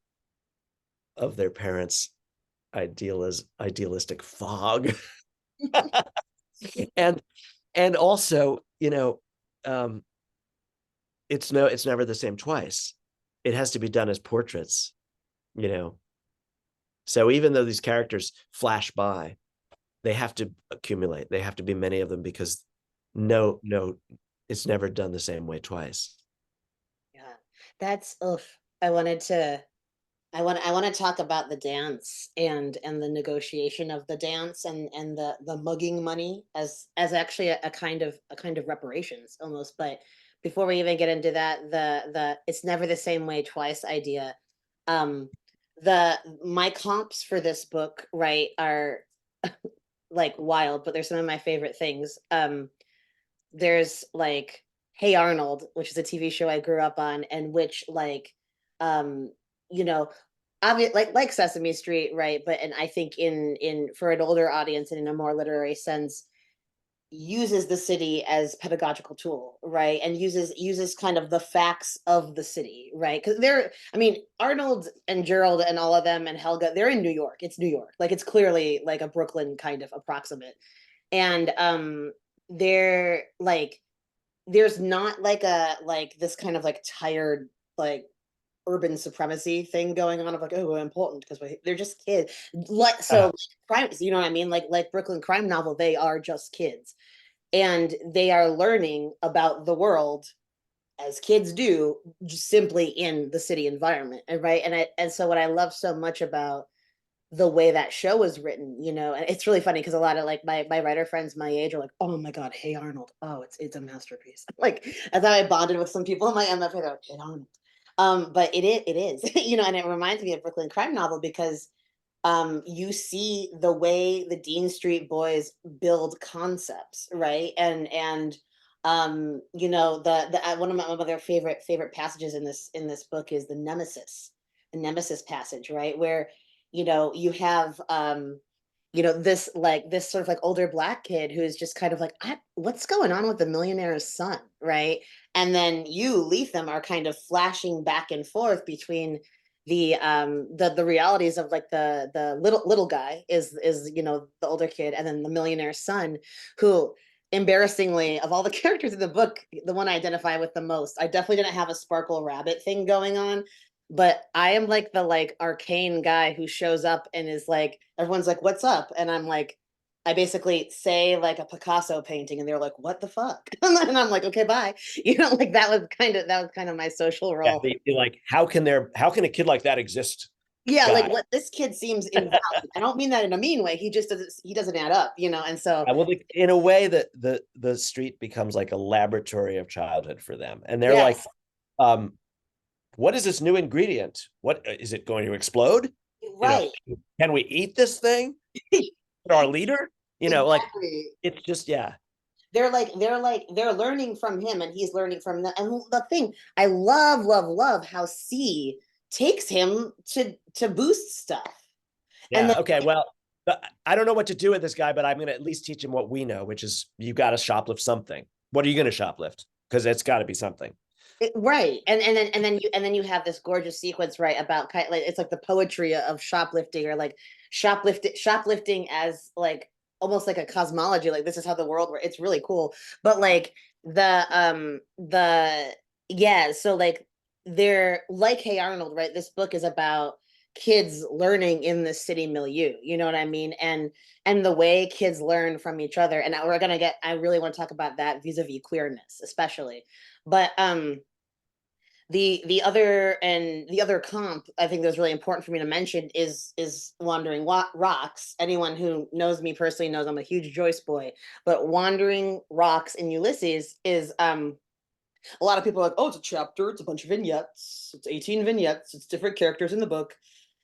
of their parents' idealistic fog. and also, it's never the same twice. It has to be done as portraits, so even though these characters flash by, they have to accumulate, they have to be many of them, because no, it's never done the same way twice. Yeah, that's I want to talk about the dance and the negotiation of the dance and the mugging money as actually a kind of reparations almost. But before we even get into that, the it's never the same way twice idea. My comps for this book, right, are like wild, but they're some of my favorite things. There's like Hey Arnold, which is a TV show I grew up on, and which um, you know, obvious like Sesame Street, right? But and I think in for an older audience and in a more literary sense, uses the city as pedagogical tool, right? And uses kind of the facts of the city, right? Because Arnold and Gerald and all of them and Helga, they're in New York. It's New York. Like it's clearly like a Brooklyn kind of approximate. And they're like there's not like this kind of like tired like urban supremacy thing going on of like, oh, we're important because they're just kids. Like so crime, you know what I mean? Like Brooklyn crime novel, they are just kids. And they are learning about the world as kids do, just simply in the city environment. And right. And so what I love so much about the way that show was written, you know. And it's really funny because a lot of like my writer friends my age are like, oh my God, Hey Arnold. Oh, it's a masterpiece. Like that's how I bonded with some people in my MFA. They're like, Hey Arnold. But it is, you know, and it reminds me of Brooklyn Crime Novel because you see the way the Dean Street Boys build concepts, right? And you know, the one of my other favorite passages in this book is the Nemesis passage, right? Where, you know, you have you know, this sort of like older black kid who's just kind of like, what's going on with the millionaire's son, right? And then you, Lethem, are kind of flashing back and forth between the realities of like the little guy is, you know, the older kid, and then the millionaire's son, who embarrassingly of all the characters in the book, the one I identify with the most. I definitely didn't have a Sparkle Rabbit thing going on, but I am like the like arcane guy who shows up and is like, everyone's like, what's up? And I'm like, I basically say like a Picasso painting and they're like, what the fuck? And I'm like, okay, bye. You know, like that was kind of my social Yeah, role. like, how can a kid like that exist, Yeah, like guy? what this kid seems invalid. I don't mean that in a mean way. He doesn't add up, you know. And so Well, in a way, that the street becomes like a laboratory of childhood for them, and they're like, yes, um, what is this new ingredient? What is it going to explode? You know, right. can we eat this thing? Our leader? You know, like, Exactly. it's just, yeah. They're learning from him and he's learning from them. And the thing I love how C takes him to boost stuff. And then Yeah. Okay. Well, I don't know what to do with this guy, but I'm going to at least teach him what we know, which is you got to shoplift something. What are you going to shoplift? Because it's got to be something. right. And then you have this gorgeous sequence, right, about like it's like the poetry of shoplifting, or like shoplifting as like almost like a cosmology, like this is how the world works. It's really cool. But like the yeah, so like they're like Hey Arnold, right? This book is about kids learning in the city milieu, you know what I mean? And the way kids learn from each other. And we're gonna get, I really want to talk about that vis-a-vis queerness, especially. But the other comp I think that was really important for me to mention is Wandering Rocks. Anyone who knows me personally knows I'm a huge Joyce boy, but Wandering Rocks in Ulysses is a lot of people are like, oh, it's a chapter, it's a bunch of vignettes, it's 18 vignettes, it's different characters in the book.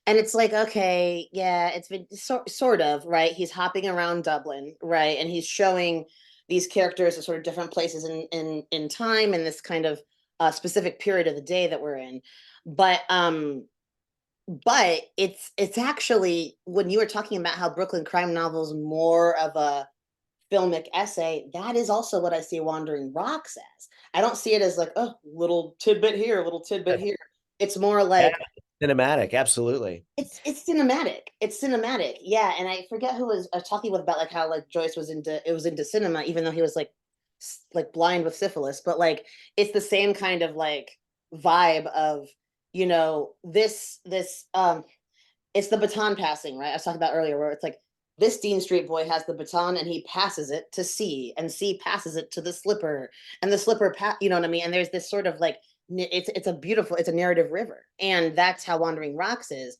And it's like, okay, yeah, it's been sort of, right? He's hopping around Dublin, right? And he's showing these characters at sort of different places in time and this kind of specific period of the day that we're in. But it's actually, when you were talking about how Brooklyn crime novels more of a filmic essay, that is also what I see Wandering Rocks as. I don't see it as like, oh, little tidbit here, little tidbit here. It's more Yeah. like Cinematic. Absolutely. it's cinematic. It's cinematic. Yeah, and I forget who was talking with about like how like Joyce was into cinema, even though he was like blind with syphilis. But like it's the same kind of like vibe of, you know, this it's the baton passing, right? I was talking about earlier, where it's like this Dean Street boy has the baton and he passes it to C, and C passes it to the slipper, and the slipper, you know what I mean? And there's this sort of like it's a narrative river, and that's how Wandering Rocks is.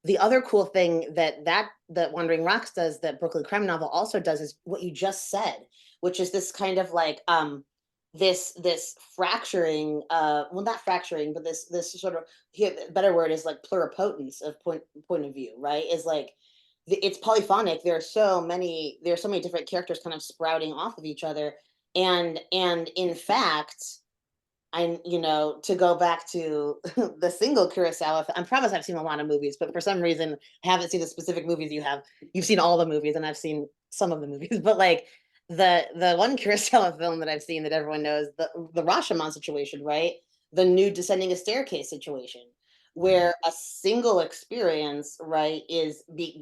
The other cool thing that Wandering Rocks does, that Brooklyn Crime Novel also does, is what you just said, which is this kind of like this fracturing, well, not fracturing, but this sort of, here better word is like pluripotence of point of view, right? Is like it's polyphonic. There's so many different characters kind of sprouting off of each other. And in fact, I, you know, to go back to the single Kurosawa, I promise I've seen a lot of movies, but for some reason I haven't seen the specific movies you have. You've seen all the movies, and I've seen some of the movies, but like the one Kurosawa film that I've seen that everyone knows, the Rashomon situation, right? The new Descending a Staircase situation, where a single experience, right,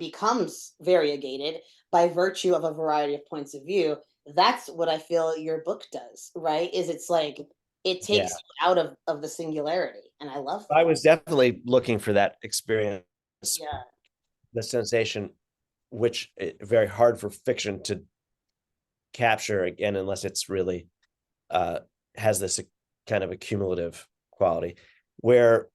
becomes variegated by virtue of a variety of points of view. That's what I feel your book does, right? Is it's like it Yeah. takes you out of the singularity, and I love I that. was definitely looking for that experience, Yeah, the sensation, which very hard for fiction to capture again, unless it's really has this kind of accumulative quality, where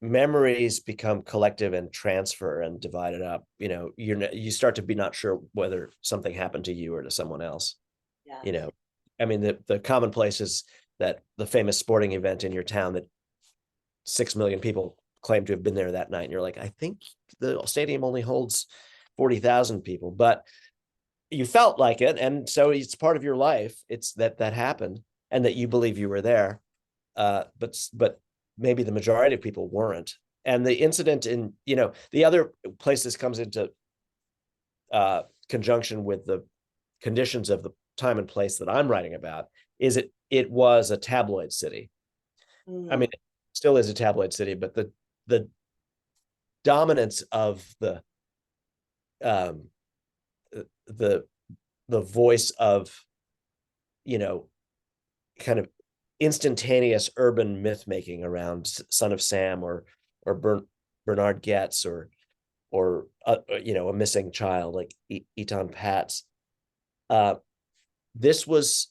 memories become collective and transfer and divided up. You start to be not sure whether something happened to you or to someone else. Yeah. you know I mean, the commonplace is that the famous sporting event in your town that 6 million people claim to have been there that night, and you're like, I think the stadium only holds 40,000 people, but you felt like it, and so it's part of your life. It's that happened, and that you believe you were there. But maybe the majority of people weren't. And the incident in the other place this comes into conjunction with the conditions of the time and place that I'm writing about is it was a tabloid city. I mean, it still is a tabloid city, but the dominance of um the the voice of kind of instantaneous urban myth making around Son of Sam or Bernard Getz or a missing child like Eton Patz. This was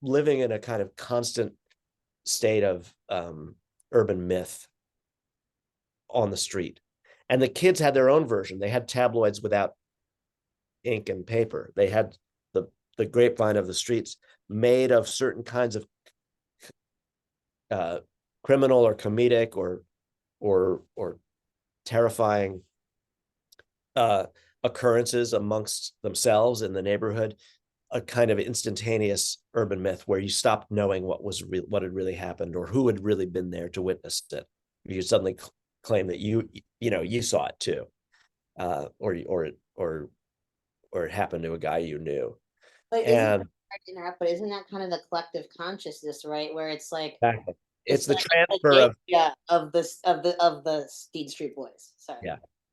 living in a kind of constant state of urban myth on the street. And the kids had their own version. They had tabloids without ink and paper. They had the grapevine of the streets made of certain kinds of criminal or comedic or terrifying occurrences amongst themselves in the neighborhood, a kind of instantaneous urban myth where you stopped knowing what had really happened or who had really been there to witness it. You suddenly claim that you saw it too, or it happened to a guy you knew. But And isn't that kind of the collective consciousness, right? Where it's like exactly. It's the like transfer the of idea of the Steed Street Boys. Sorry.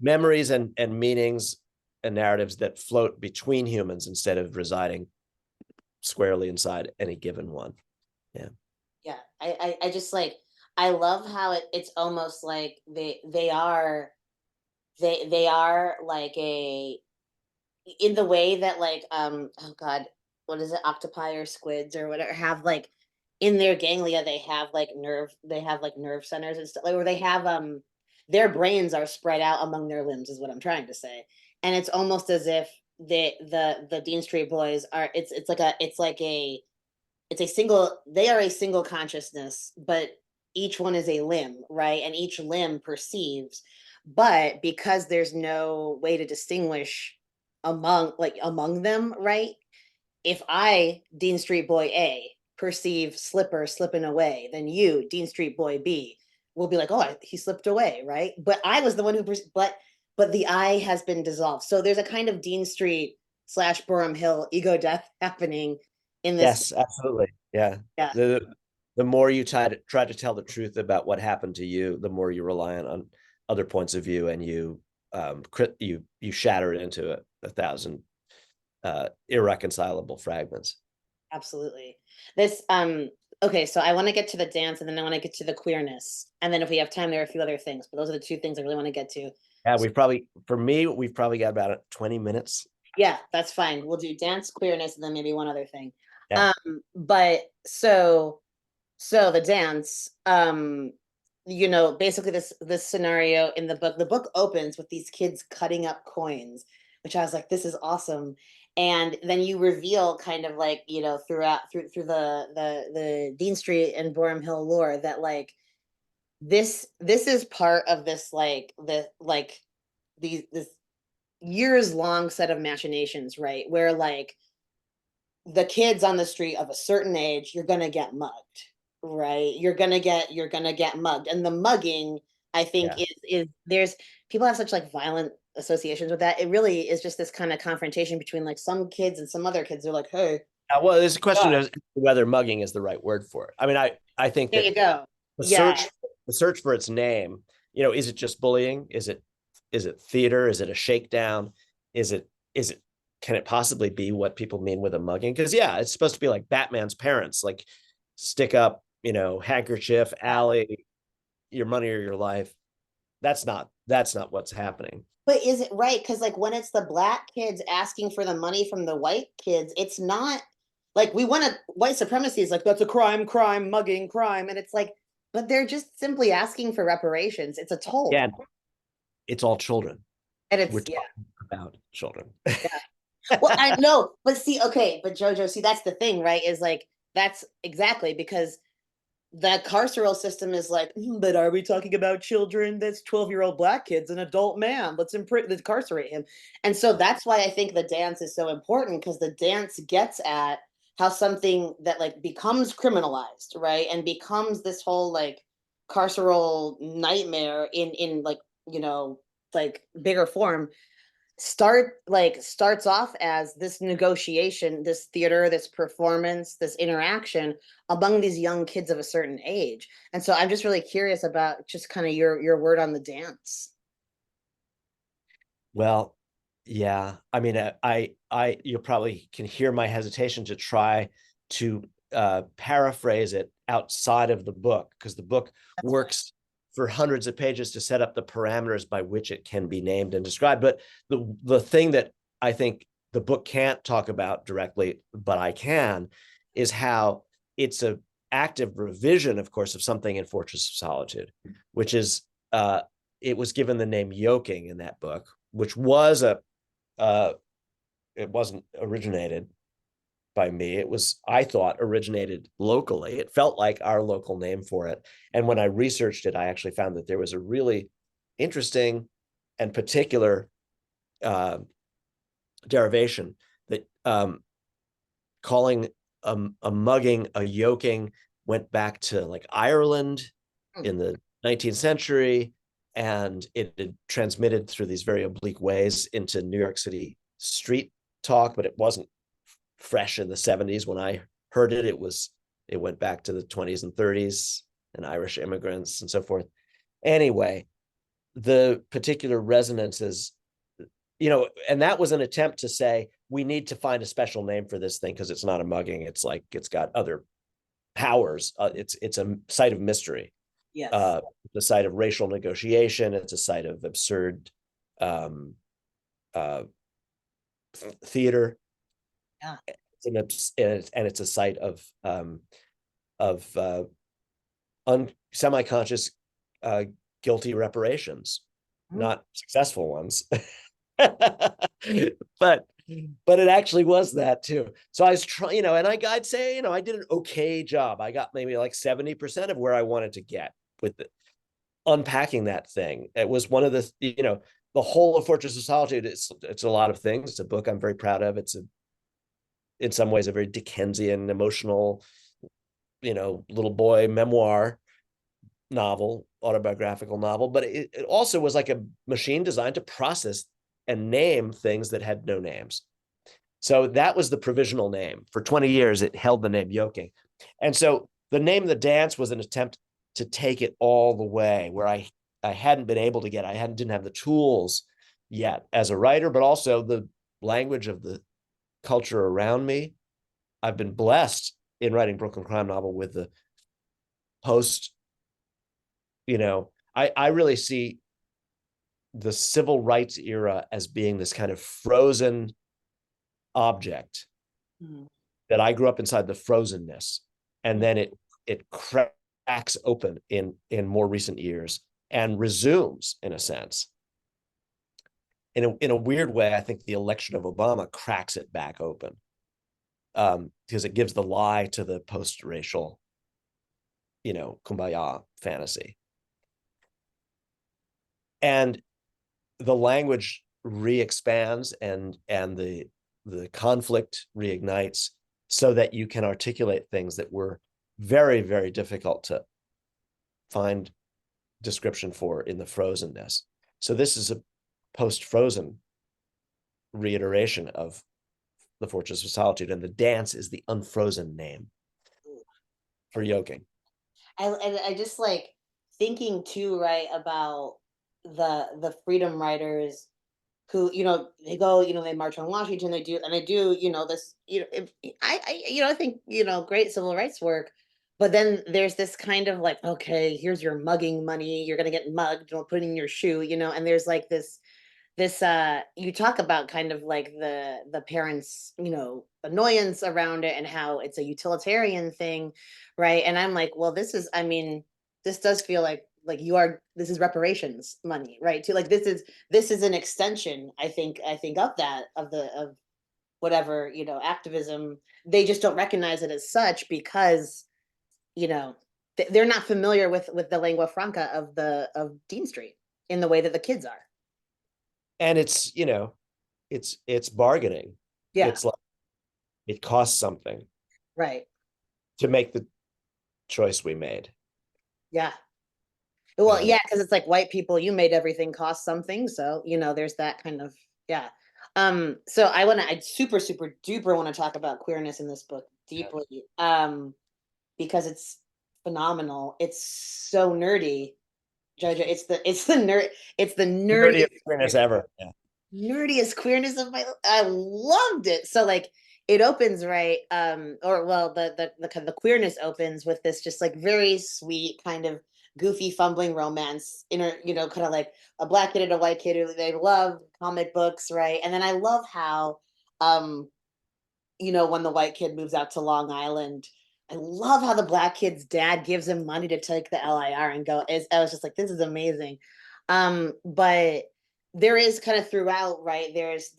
memories and meanings and narratives that float between humans instead of residing squarely inside any given one. Yeah. I just like I love how it's almost like they are like in the way that like oh god, what is it, octopi or squids or whatever have like in their ganglia they have like nerve centers and stuff like where they have their brains are spread out among their limbs is what I'm trying to say. And it's almost as if the Dean Street Boys are it's a single they are a single consciousness, but each one is a limb, right? And each limb perceives, but because there's no way to distinguish among them, right? If I, Dean Street Boy A, perceive Slipper slipping away, then you, Dean Street Boy B, will be like, oh, he slipped away, right? But I was the one who but the I has been dissolved. So there's a kind of Dean Street / Burham Hill ego death happening in this. Yes, absolutely. Yeah. Yeah. The more you try to tell the truth about what happened to you, the more you rely on other points of view, and you shatter it into a thousand irreconcilable fragments. Absolutely. This okay, so I want to get to the dance and then I want to get to the queerness. And then if we have time, there are a few other things, but those are the two things I really want to get to. Yeah, we've probably got about 20 minutes. Yeah, that's fine. We'll do dance, queerness, and then maybe one other thing. Yeah. But so the dance, basically this scenario in the book opens with these kids cutting up coins, which I was like, this is awesome. And then you reveal kind of like, through the Dean Street and Borum Hill lore that like this is part of this this years long set of machinations, right? Where like the kids on the street of a certain age, you're gonna get mugged, right? You're gonna get mugged. And the mugging, I think, Yeah. is there's people have such like violent associations with that. It really is just this kind of confrontation between like some kids and some other kids. They're like, hey, Well, there's a question God. of whether mugging is the right word for it. I mean, I think There that you go. the Yeah, search for its name, is it just bullying? Is it theater? Is it a shakedown? Is it can it possibly be what people mean with a mugging? Because yeah, it's supposed to be like Batman's parents, like stick up, handkerchief, alley, your money or your life. That's not what's happening. but is it right? Because like when it's the black kids asking for the money from the white kids, it's not like we want to white supremacy is like that's a crime, mugging, crime. And it's like but they're just simply asking for reparations. It's a toll. Yeah, it's all children. And We're it's, yeah, talking about children. yeah. Well, I know, but see, okay, but Jojo, see, that's the thing, right? Is like, that's exactly because the carceral system is like, but are we talking about children? That's 12-year-old black kids, an adult man. Let's incarcerate him. And so that's why I think the dance is so important, because the dance gets at how something that like becomes criminalized, right? And becomes this whole like carceral nightmare in like, you know, like bigger form, starts off as this negotiation, this theater, this performance, this interaction among these young kids of a certain age. And so I'm just really curious about just kind of your word on the dance. Well, yeah. I mean, you probably can hear my hesitation to try to paraphrase it outside of the book, because the book That's fine. works for hundreds of pages to set up the parameters by which it can be named and described. But the thing that I think the book can't talk about directly, but I can, is how it's a active revision, of course, of something in Fortress of Solitude, which is it was given the name yoking in that book, which was it wasn't originated by me. It was, I thought, originated locally. It felt like our local name for it. And when I researched it, I actually found that there was a really interesting and particular uh, derivation that calling a mugging a yoking went back to like Ireland Hmm. in the 19th century, and it had transmitted through these very oblique ways into New York City street talk, but it wasn't fresh in the 70s when I heard it. It went back to the 20s and 30s and Irish immigrants and so forth. Anyway, the particular resonances, and that was an attempt to say we need to find a special name for this thing because it's not a mugging. It's like it's got other powers. It's a site of mystery, Yes. the site of racial negotiation. It's a site of absurd um, uh, theater. Yeah. It's a site of semi-conscious guilty reparations, Mhm. not successful ones. but but it actually was that too. So I was trying, and I'd say, I did an okay job. I got maybe like 70% of where I wanted to get with unpacking that thing. It was one of the whole of Fortress of Solitude. It's a lot of things. It's a book I'm very proud of. It's in some ways a very Dickensian, emotional, little boy memoir novel, autobiographical novel, but it also was like a machine designed to process and name things that had no names. So that was the provisional name. For 20 years, it held the name yoking. And so the name of the dance was an attempt to take it all the way where I hadn't been able to get, didn't have the tools yet as a writer, but also the language of the culture around me. I've been blessed in writing Brooklyn crime novel with the post, I really see the civil rights era as being this kind of frozen object Mhm. that I grew up inside the frozenness, and Mhm. then it cracks open in more recent years and resumes in a sense. In a weird way, I think the election of Obama cracks it back open, because it gives the lie to the post-racial, kumbaya fantasy, and the language re-expands and the conflict reignites so that you can articulate things that were very, very difficult to find description for in the frozenness. So this is a post-frozen reiteration of the Fortress of Solitude, and the dance is the unfrozen name for yoking. I just like thinking too, right, about the freedom riders who, they go, they march on Washington, they do, this, if, I think, great civil rights work. But then there's this kind of like, okay, here's your mugging money, you're gonna get mugged, don't put it in your shoe, and there's like this you talk about kind of like the parents, annoyance around it and how it's a utilitarian thing, right? And I'm like, well, this is, I mean, this does feel like you are, this is reparations money, right? To like this is an extension, I think of that, of whatever, activism. They just don't recognize it as such because, you know, they're not familiar with the lingua franca of Dean Street in the way that the kids are. And it's bargaining. Yeah, It's like it costs something right. to make the choice we made. Yeah. Well, Uh, yeah, because it's like white people, you made everything cost something. So, there's that kind of, yeah. So I super, super duper want to talk about queerness in this book deeply. Because it's phenomenal. It's so nerdy, Jojo. It's the nerdy nerdiest experience ever. Yeah. nerdiest queerness of my, I loved it. So like it opens right, or well, the queerness opens with this just like very sweet kind of goofy fumbling romance, kind of like a black kid and a white kid who they love comic books, right? And then I love how um when the white kid moves out to Long Island, I love how the black kid's dad gives him money to take the LIR and go. I was just like, this is amazing. But there is kind of throughout, right? There's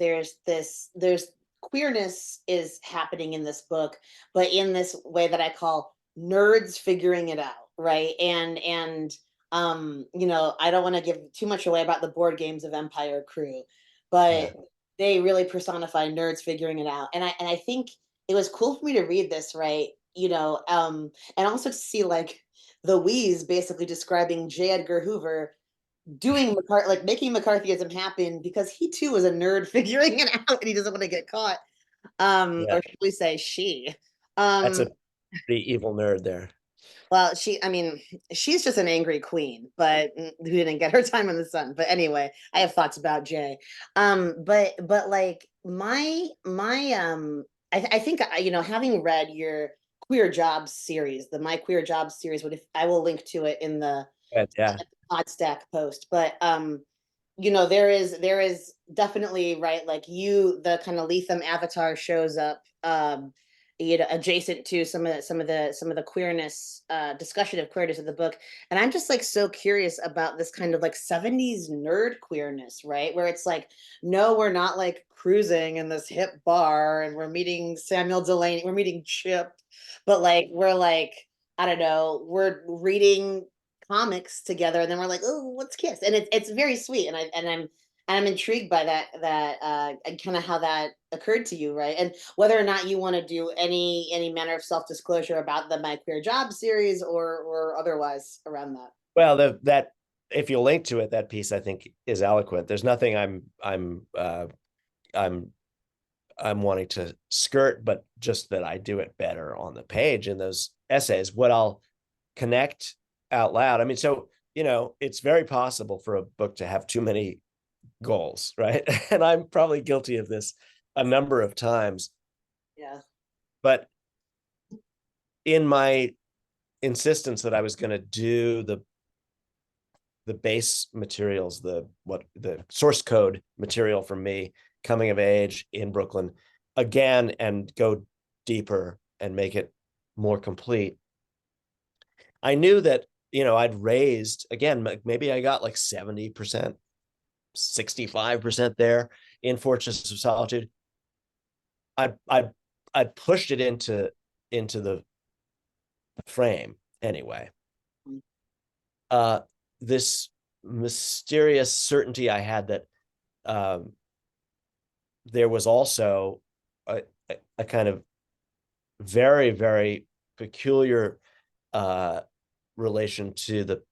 queerness is happening in this book, but in this way that I call nerds figuring it out, right? I don't want to give too much away about the board games of Empire Crew, Yeah. but they really personify nerds figuring it out. And I think it was cool for me to read this, right? And also to see like the Wheeze basically describing J. Edgar Hoover doing like making McCarthyism happen because he too was a nerd figuring it out and he doesn't want to get caught. Yeah. Or should we say she? That's a Um, pretty evil nerd there. well, I mean, she's just an angry queen, but who didn't get her time in the sun. But anyway, I have thoughts about Jay. But like I think having read your Queer Jobs series, the My Queer Jobs series, what if I will link to it in the Yeah. Podstack post, but there is definitely right, like the kind of Lethem avatar shows up, adjacent to some of the queerness, discussion of queerness of the book, and I'm just like so curious about this kind of like 70s nerd queerness, right? Where it's like, no, we're not like cruising in this hip bar and we're meeting Samuel Delaney, we're meeting Chip, but like we're like, I don't know, we're reading comics together, and then we're like, oh, let's kiss, and it's very sweet, and I'm intrigued by that and kind of how that occurred to you, right? And whether or not you want to do any manner of self disclosure about the My Queer Job series or otherwise around that. Well, that if you link to it, that piece I think is eloquent. There's nothing I'm I'm wanting to skirt, but just that I do it better on the page in those essays. What I'll connect out loud. I mean, so it's very possible for a book to have too many goals, right? And I'm probably guilty of this a number of times. Yeah. But in my insistence that I was going to do the base materials, the source code material for me coming of age in Brooklyn again and go deeper and make it more complete. I knew that, I'd raised again, maybe I got like 70%, 65% there in Fortress of Solitude. I pushed it into the frame anyway. This mysterious certainty I had that there was also a kind of very, very peculiar relation to the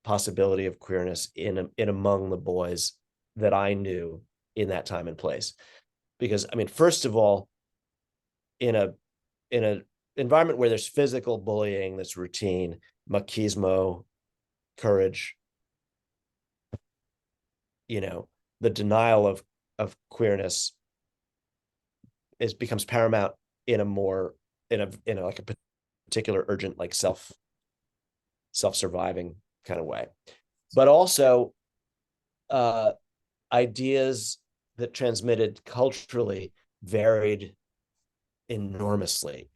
possibility of queerness in among the boys that I knew in that time and place. Because I mean, first of all, in a environment where there's physical bullying that's routine, machismo, courage, the denial of queerness becomes paramount in a more in a like a particular urgent like self-surviving kind of way, but also ideas that transmitted culturally varied enormously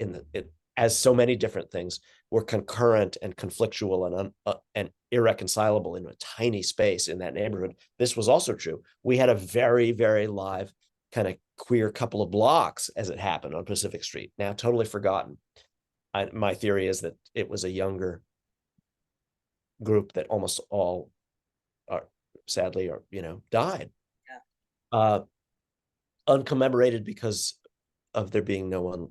as so many different things were concurrent and conflictual and irreconcilable in a tiny space in that neighborhood, this was also true. We had a very, very live kind of queer couple of blocks as it happened on Pacific Street, now totally forgotten. My theory is that it was a younger group that almost all are sadly, or died. Yeah. Uncommemorated because of there being no one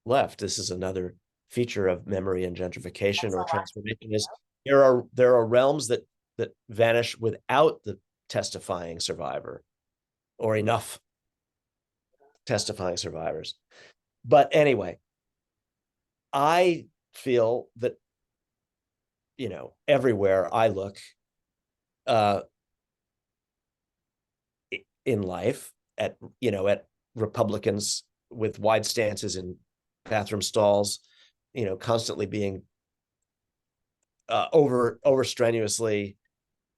left. This is another feature of memory and gentrification or transformation, is there are realms that vanish without the testifying survivor, or enough testifying survivors. But anyway, I feel that everywhere I look in life, at Republicans with wide stances in bathroom stalls, constantly being over strenuously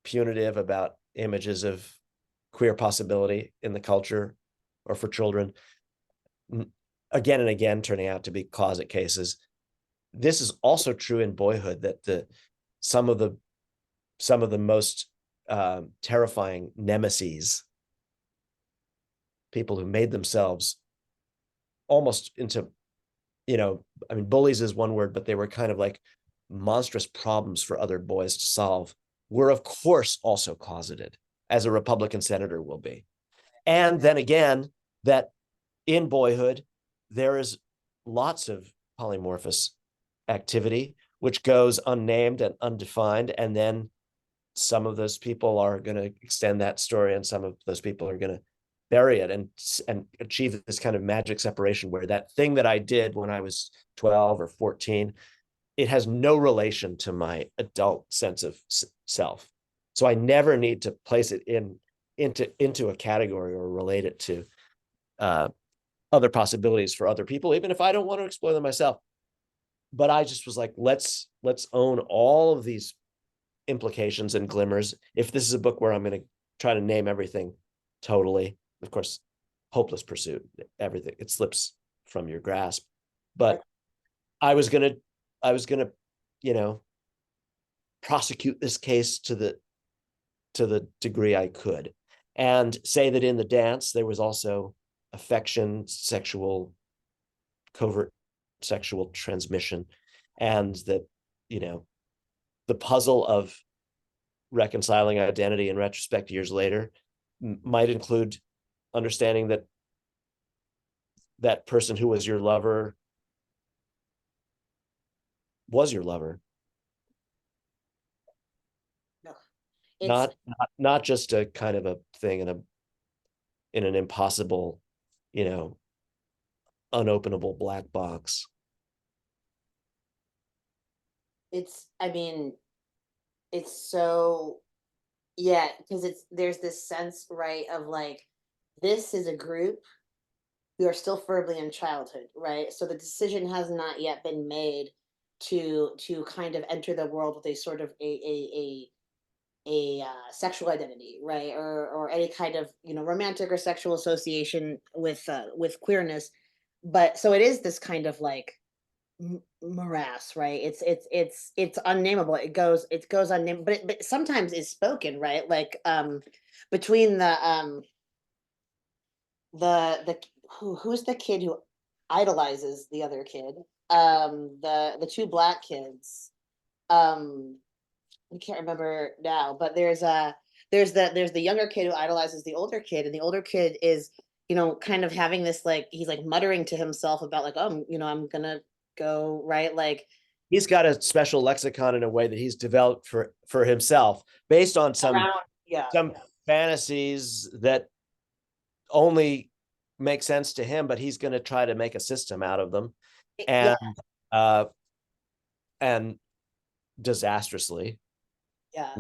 punitive about images of queer possibility in the culture or for children, again and again turning out to be closet cases. This is also true in boyhood, that some of the most terrifying nemeses, people who made themselves almost into, bullies is one word, but they were kind of like monstrous problems for other boys to solve, were of course also closeted, as a Republican senator will be. And then again, that in boyhood, there is lots of polymorphous activity, which goes unnamed and undefined. And then some of those people are going to extend that story, and some of those people are going to bury it and achieve this kind of magic separation, where that thing that I did when I was 12 or 14, it has no relation to my adult sense of self. So I never need to place it into a category or relate it to other possibilities for other people, even if I don't want to explore them myself. But I just was like, let's own all of these implications and glimmers. If this is a book where I'm going to try to name everything totally, of course, hopeless pursuit, everything, it slips from your grasp. But I was gonna, prosecute this case to the degree I could, and say that in the dance there was also affection, covert sexual transmission, and that the puzzle of reconciling identity in retrospect years later might include understanding that that person who was your lover was your lover. No, not just a kind of a thing in an impossible, unopenable black box. I mean, it's so, yeah, because there's this sense, right, of like, this is a group who are still firmly in childhood, right? So the decision has not yet been made to kind of enter the world with a sort of sexual identity, right, or any kind of romantic or sexual association with queerness. But so it is this kind of like morass, right? It's unnameable. It goes unnamed, but sometimes is spoken, right? Like between the who's the kid who idolizes the other kid, the two black kids, um I can't remember now, but there's the younger kid who idolizes the older kid, and the older kid is kind of having this, like, he's like muttering to himself about like, oh, I'm gonna go, right, like He's got a special lexicon in a way that he's developed for himself, based on some around, yeah, fantasies that only make sense to him, but he's going to try to make a system out of them, yeah, and uh and disastrously, yeah,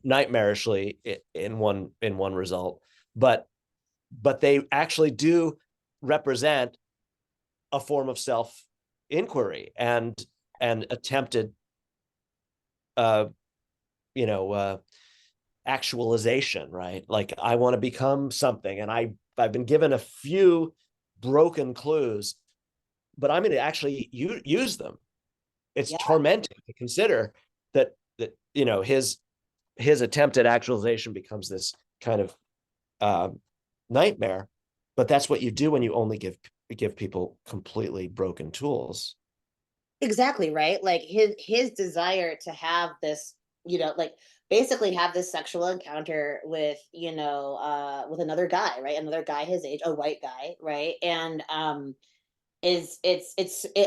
nightmarishly in one result. But they actually do represent a form of self inquiry and attempted uh you know uh actualization, right? Like, I want to become something, and I've been given a few broken clues but I'm going to actually use them. It's Yeah, tormenting to consider that his attempt at actualization becomes this kind of nightmare. But that's what you do when you only give people completely broken tools. exactly, right? Like his desire to have this, like basically have this sexual encounter with, with another guy, right? Another guy his age, a white guy, right? And is it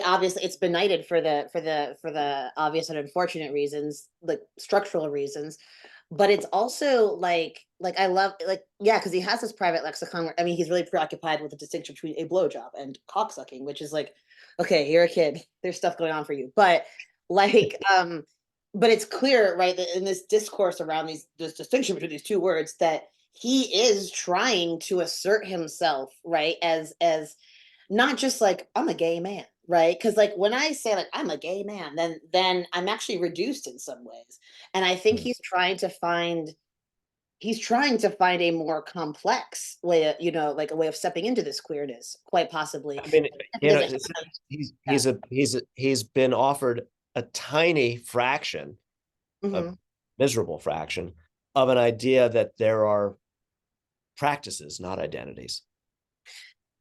obviously it's benighted for the obvious and unfortunate reasons, like structural reasons, but it's also like I love, like, yeah, because he has this private lexicon where, I mean, he's really preoccupied with the distinction between a blowjob and cocksucking, which is like, okay, you're a kid, there's stuff going on for you, but like but it's clear, right, that in this discourse around this distinction between these two words, that he is trying to assert himself, right, as not just like I'm a gay man, right? Because like when I say like I'm a gay man, then I'm actually reduced in some ways. And I think he's trying to find a more complex way, like a way of stepping into this queerness, quite possibly. I mean, He doesn't yeah. he's been offered a tiny fraction, a Hmm. miserable fraction of an idea that there are practices, not identities.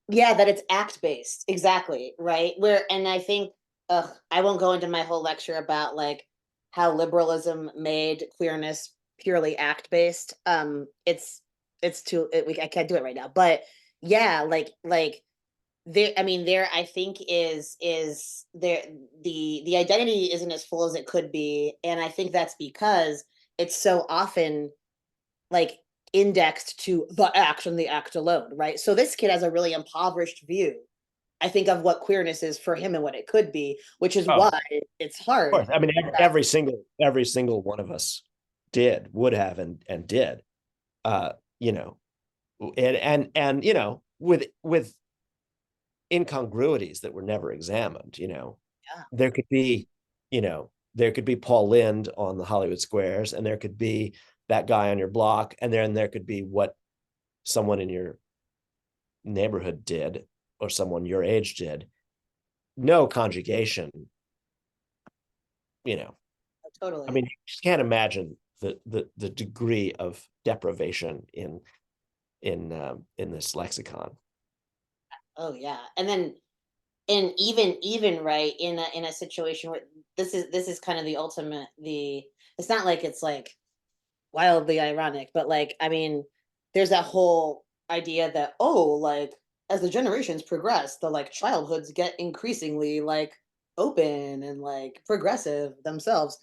Yeah, that it's act based, exactly, right? Where, and I think, I won't go into my whole lecture about like how liberalism made queerness purely act based. It's too I can't do it right now, but yeah, like there, I mean, there, I think is there, the identity isn't as full as it could be, and I think that's because it's so often like indexed to the act and the act alone, right? So this kid has a really impoverished view, I think, of what queerness is for him and what it could be, which is Oh, of why it's hard. course. I mean, every single one of us would have, and did. Uh, you know, and with incongruities that were never examined. Yeah, There could be Paul Lind on the Hollywood Squares, and there could be that guy on your block, and then there could be what someone in your neighborhood did, or someone your age did. No conjugation. you know I totally. mean, you just can't imagine the degree of deprivation in this lexicon. Oh yeah. And even right, in a situation where this is kind of the ultimate, it's not like it's like wildly ironic, but like, I mean, there's that whole idea that, oh, like as the generations progress, the like childhoods get increasingly like open and like progressive themselves.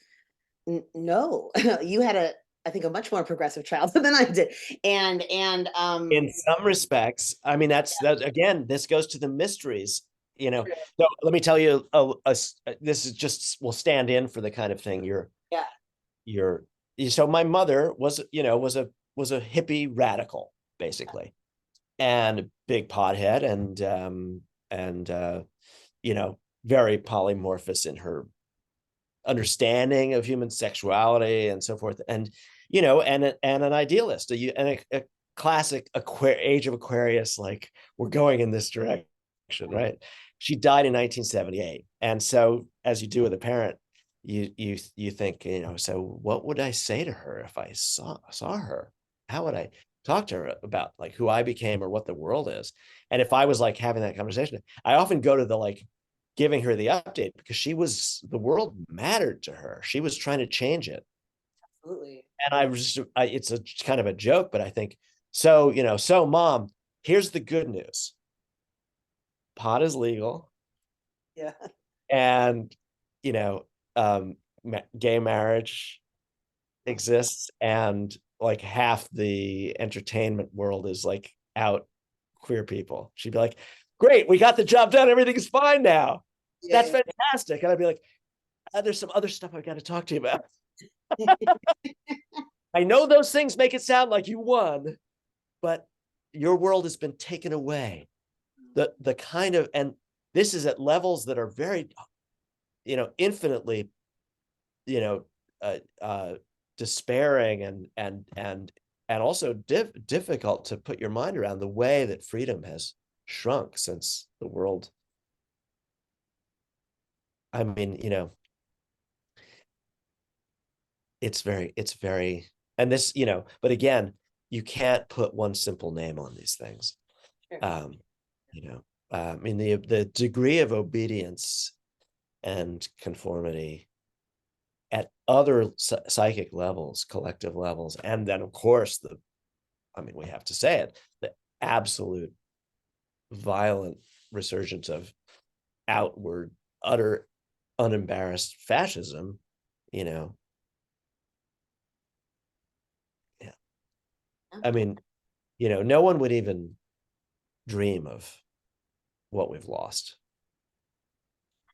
No, you had I think, a much more progressive childhood than I did, and In some respects, I mean, that again, this goes to the mysteries. you know true. so let me tell you, this is just will stand in for the kind of thing Yeah, you're so my mother was a hippie radical, basically, and a big pothead, and you know very polymorphous in her understanding of human sexuality and so forth, and an idealist, and a classic age of Aquarius, like, we're going in this direction, right? She died in 1978, and so, as you do with a parent, you think, so what would I say to her if I saw her? How would I talk to her about, like, who I became or what the world is? And if I was like having that conversation, I often go to the, like, giving her the update, because the world mattered to her. She was trying to change it. absolutely. And it's a kind of a joke, but I think, so mom, here's the good news. Pot is legal, Yeah. and, you know, gay marriage exists, and like half the entertainment world is like out queer people. She'd be like, great, we got the job done. Everything's fine now. That's Yeah. fantastic. And I'd be like, there's some other stuff I've got to talk to you about. Yeah. I know those things make it sound like you won, but your world has been taken away. The kind of, and this is at levels that are very, infinitely, you know, uh, uh, despairing, and also difficult to put your mind around, the way that freedom has shrunk since the world I mean, it's very, and this, but again, you can't put one simple name on these things. Sure. Um, I mean, the degree of obedience and conformity at other psychic levels, collective levels, and then of course I mean, we have to say it, the absolute violent resurgence of outward, utter, unembarrassed fascism, you know, yeah. I mean, no one would even dream of what we've lost.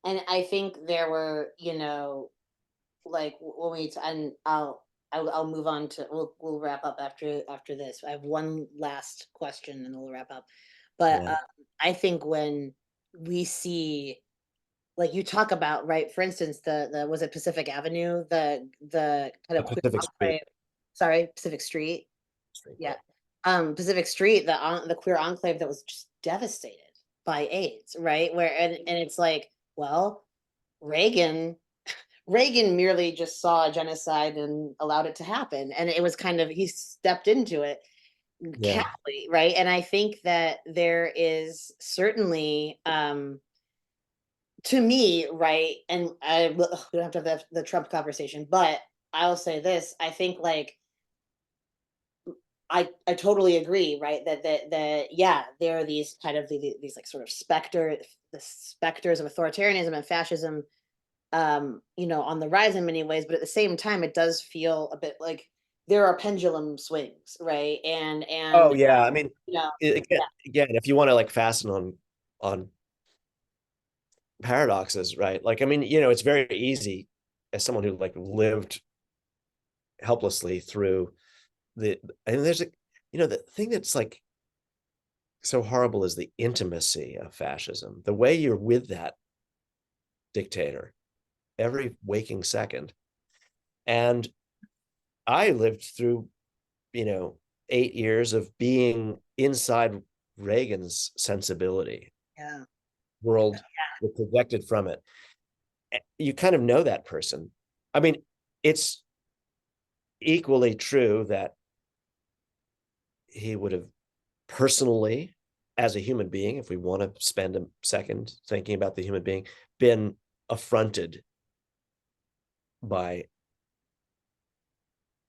And I think there were, like when and I'll move on to, we'll wrap up after this. I have one last question and then we'll wrap up. But Yeah. I think when we see, like you talk about, right, for instance, the was it Pacific Avenue, the kind of queer Pacific Street. enclave, sorry, Pacific Street. Street, Yeah. yeah. Pacific Street, the queer enclave that was just devastated by AIDS, right? Where and it's like, well, Reagan Reagan merely just saw a genocide and allowed it to happen. And it was kind of, he stepped into it Yeah. casually, right? And I think that there is certainly, to me, right, and we don't have to have the Trump conversation, but I'll say this, I think like, I totally agree, right? That yeah, there are these kind of these like sort of the specters of authoritarianism and fascism, on the rise in many ways, but at the same time, it does feel a bit like there are pendulum swings, right? Oh And yeah. I mean, you know, again, yeah, if you want to like fasten on paradoxes, right? Like, I mean, it's very easy as someone who like lived helplessly through and there's the thing that's like so horrible is the intimacy of fascism. The way you're with that dictator every waking second. And I lived through, 8 years of being inside Reagan's sensibility yeah, world that projected from it. You kind of know that person. I mean, it's equally true that he would have personally, as a human being, if we want to spend a second thinking about the human being, been affronted by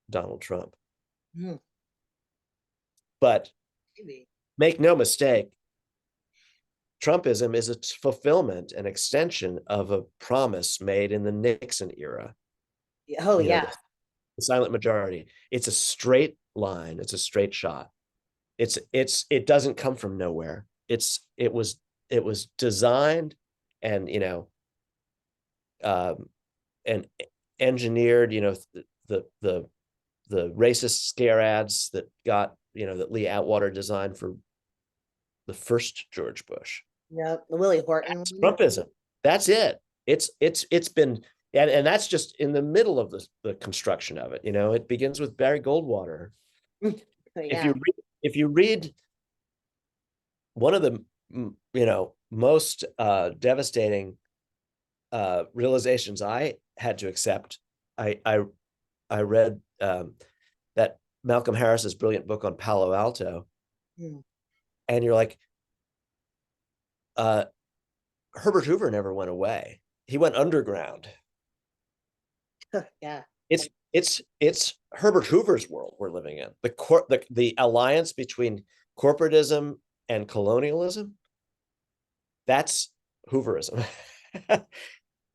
Donald Trump. mm, But maybe. make no mistake, Trumpism is a fulfillment, an extension of a promise made in the Nixon era. Oh yeah, The silent majority. It's a straight line. It's a straight shot. It doesn't come from nowhere. It was designed and um, and engineered. The racist scare ads that got that Lee Atwater designed for the first George Bush. yeah, the Willie Horton That's one. Trumpism. That's it. It's been and that's just in the middle of the construction of it. It begins with Barry Goldwater. If you Yeah, read, if you read one of the most devastating realizations I had to accept, I read that Malcolm Harris's brilliant book on Palo Alto, mm. and you're like, Herbert Hoover never went away. He went underground. Yeah, It's Herbert Hoover's world we're living in. The alliance between corporatism and colonialism. That's Hooverism. yeah.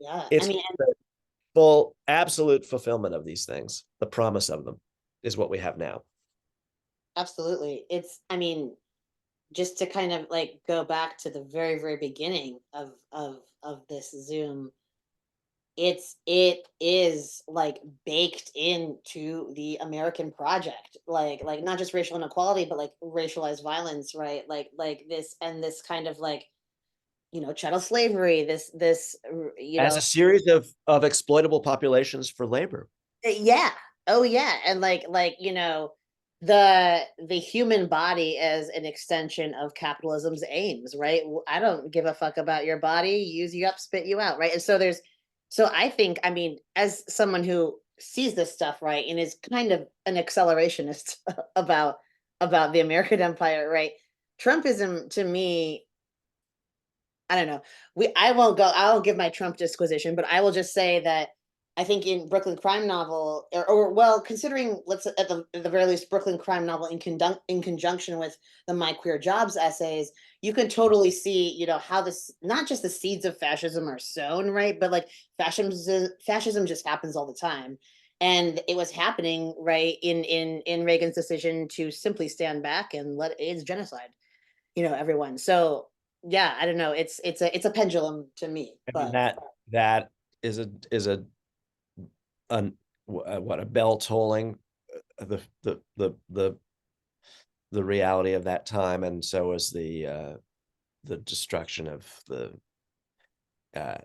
I It's mean, the full absolute fulfillment of these things. The promise of them is what we have now. absolutely. I mean, just to kind of like go back to the very, very beginning of this Zoom, it is like baked into the American project, like not just racial inequality, but like racialized violence, right? Like this and this kind of like, chattel slavery, this As a series of exploitable populations for labor. yeah, oh yeah, and like the human body as an extension of capitalism's aims, right? I don't give a fuck about your body, use you up, spit you out, right? And so I think, I mean, as someone who sees this stuff, right, and is kind of an accelerationist about the American empire, right? Trumpism to me, I don't know. I won't give my Trump disquisition, but I will just say that I think in Brooklyn Crime Novel, or well, considering let's at the very least Brooklyn Crime Novel in conjunction with the My Queer Jobs essays, you can totally see, how this not just the seeds of fascism are sown, right? But like fascism just happens all the time. And it was happening right in Reagan's decision to simply stand back and let AIDS genocide, everyone. So yeah, I don't know. It's a pendulum to me, I mean, but that is what, a bell tolling the the reality of that time, and so is the destruction of the uh,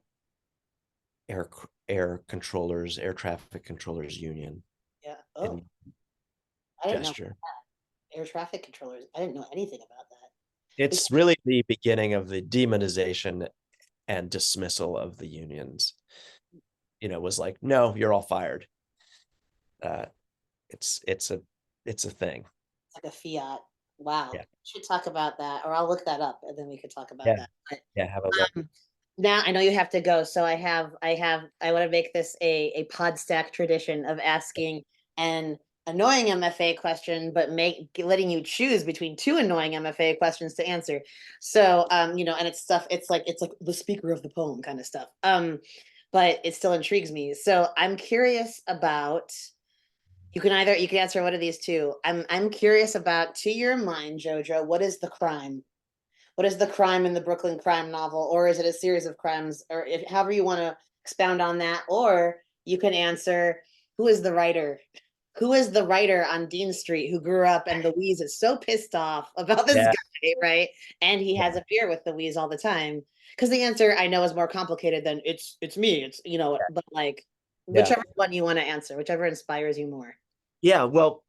air air traffic controllers union yeah. in Oh, I didn't know gesture. air traffic controllers. I didn't know anything about that. It's really the beginning of the demonization and dismissal of the unions. Was like, no, you're all fired. Uh, it's a thing. It's like a fiat. Wow. Yeah, We should talk about that, or I'll look that up and then we could talk about yeah, that. But yeah. Have a look. now I know you have to go, so I want to make this a Podstack tradition of asking an annoying MFA question, but letting you choose between two annoying MFA questions to answer. So and it's like the speaker of the poem kind of stuff. But it still intrigues me. So I'm curious about you can answer one of these two. I'm curious about, to your mind, Jojo, what is the crime? What is the crime in the Brooklyn crime novel, or is it a series of crimes, or however you want to expound on that? Or you can answer, who is the writer? Who is the writer on Dean Street who grew up and Louise is so pissed off about this Yeah, guy, right? And he has yeah, a beer with Louise all the time. Because the answer I know is more complicated than it's me. It's but like yeah, whichever one you want to answer, whichever inspires you more. yeah. Well,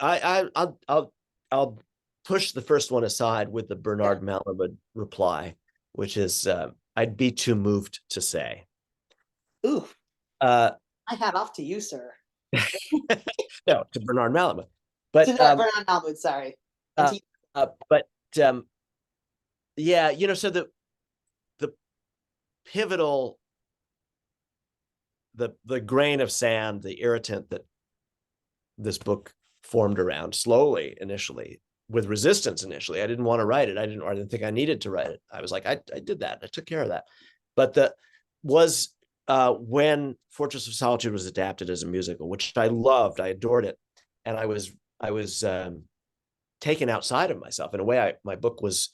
I'll push the first one aside with the Yeah. Bernard Malamud reply, which is I'd be too moved to say. Ooh, Uh, I hat off to you, sir. no, to Bernard Malamud, To but Bernard Mahmoud, sorry. And uh, to but yeah, so the pivotal, the grain of sand, the irritant that this book formed around slowly initially, with resistance initially. I didn't want to write it. I didn't think I needed to write it. I was like, I did that. I took care of that. But the was when Fortress of Solitude was adapted as a musical, which I loved. I adored it. And I was taken outside of myself. In a way, my book was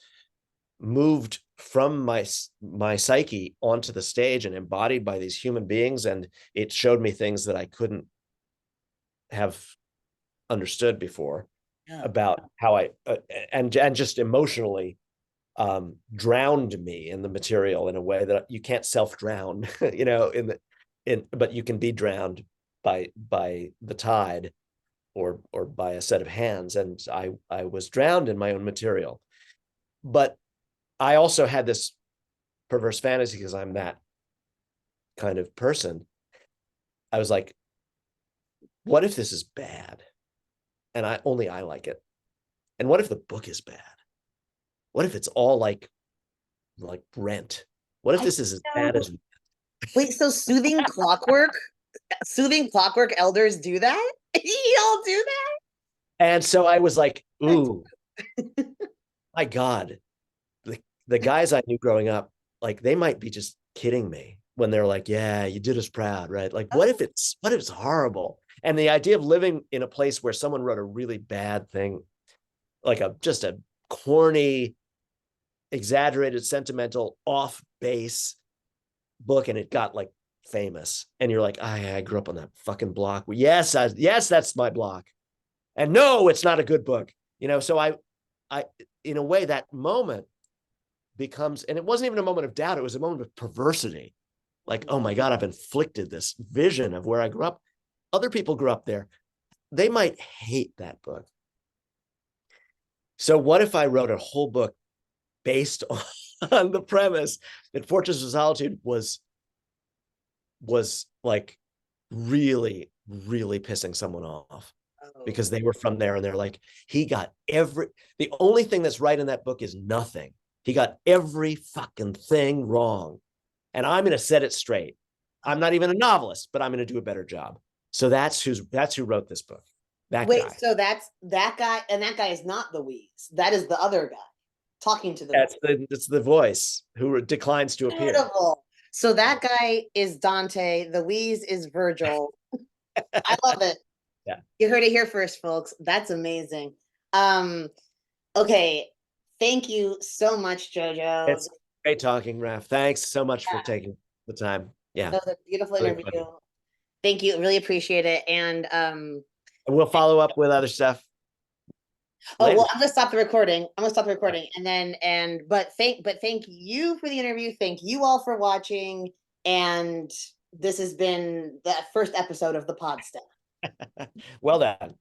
moved from my psyche onto the stage and embodied by these human beings, and it showed me things that I couldn't have understood before yeah. about how I and just emotionally drowned me in the material in a way that you can't self-drown, but you can be drowned by the tide or by a set of hands. And I was drowned in my own material. But I also had this perverse fantasy, because I'm that kind of person. I was like, what if this is bad? And I like it. And what if the book is bad? What if it's all like Rent? What if I this is as bad know. as? Wait, so soothing clockwork elders do that? Y'all do that? And so I was like, That's ooh, my God, the guys I knew growing up, like they might be just kidding me when they're like, yeah, you did us proud, right? Like, oh, what if it's horrible? And the idea of living in a place where someone wrote a really bad thing, like just a corny, exaggerated, sentimental, off base book, and it got like famous, and you're like, I grew up on that fucking block. Yes, that's my block. And no, it's not a good book. So I in a way, that moment becomes, and it wasn't even a moment of doubt, it was a moment of perversity. Like, oh my God, I've inflicted this vision of where I grew up. Other people grew up there. They might hate that book. So what if I wrote a whole book based on the premise that Fortress of Solitude was like really, really pissing someone off Oh. because they were from there and they're like, he got the only thing that's right in that book is nothing. He got every fucking thing wrong. And I'm going to set it straight. I'm not even a novelist, but I'm going to do a better job. So that's who wrote this book. That Wait, guy. so that's that guy, and that guy is not the Wheeze. That is the other guy talking to the Wheeze. It's the voice who declines to appear. Incredible. So that guy is Dante. The Wheeze is Virgil. I love it. Yeah. You heard it here first, folks. That's amazing. Um, okay. Thank you so much, Jojo. It's great talking, Raph. Thanks so much for taking the time. Yeah. That was a beautiful Really interview. fun. Thank you. Really appreciate it. And We'll follow up with other stuff oh later. well, I'm gonna stop the recording. I'm gonna stop the recording, and then but thank you for the interview. Thank you all for watching. And this has been the first episode of the Podstack. Well done.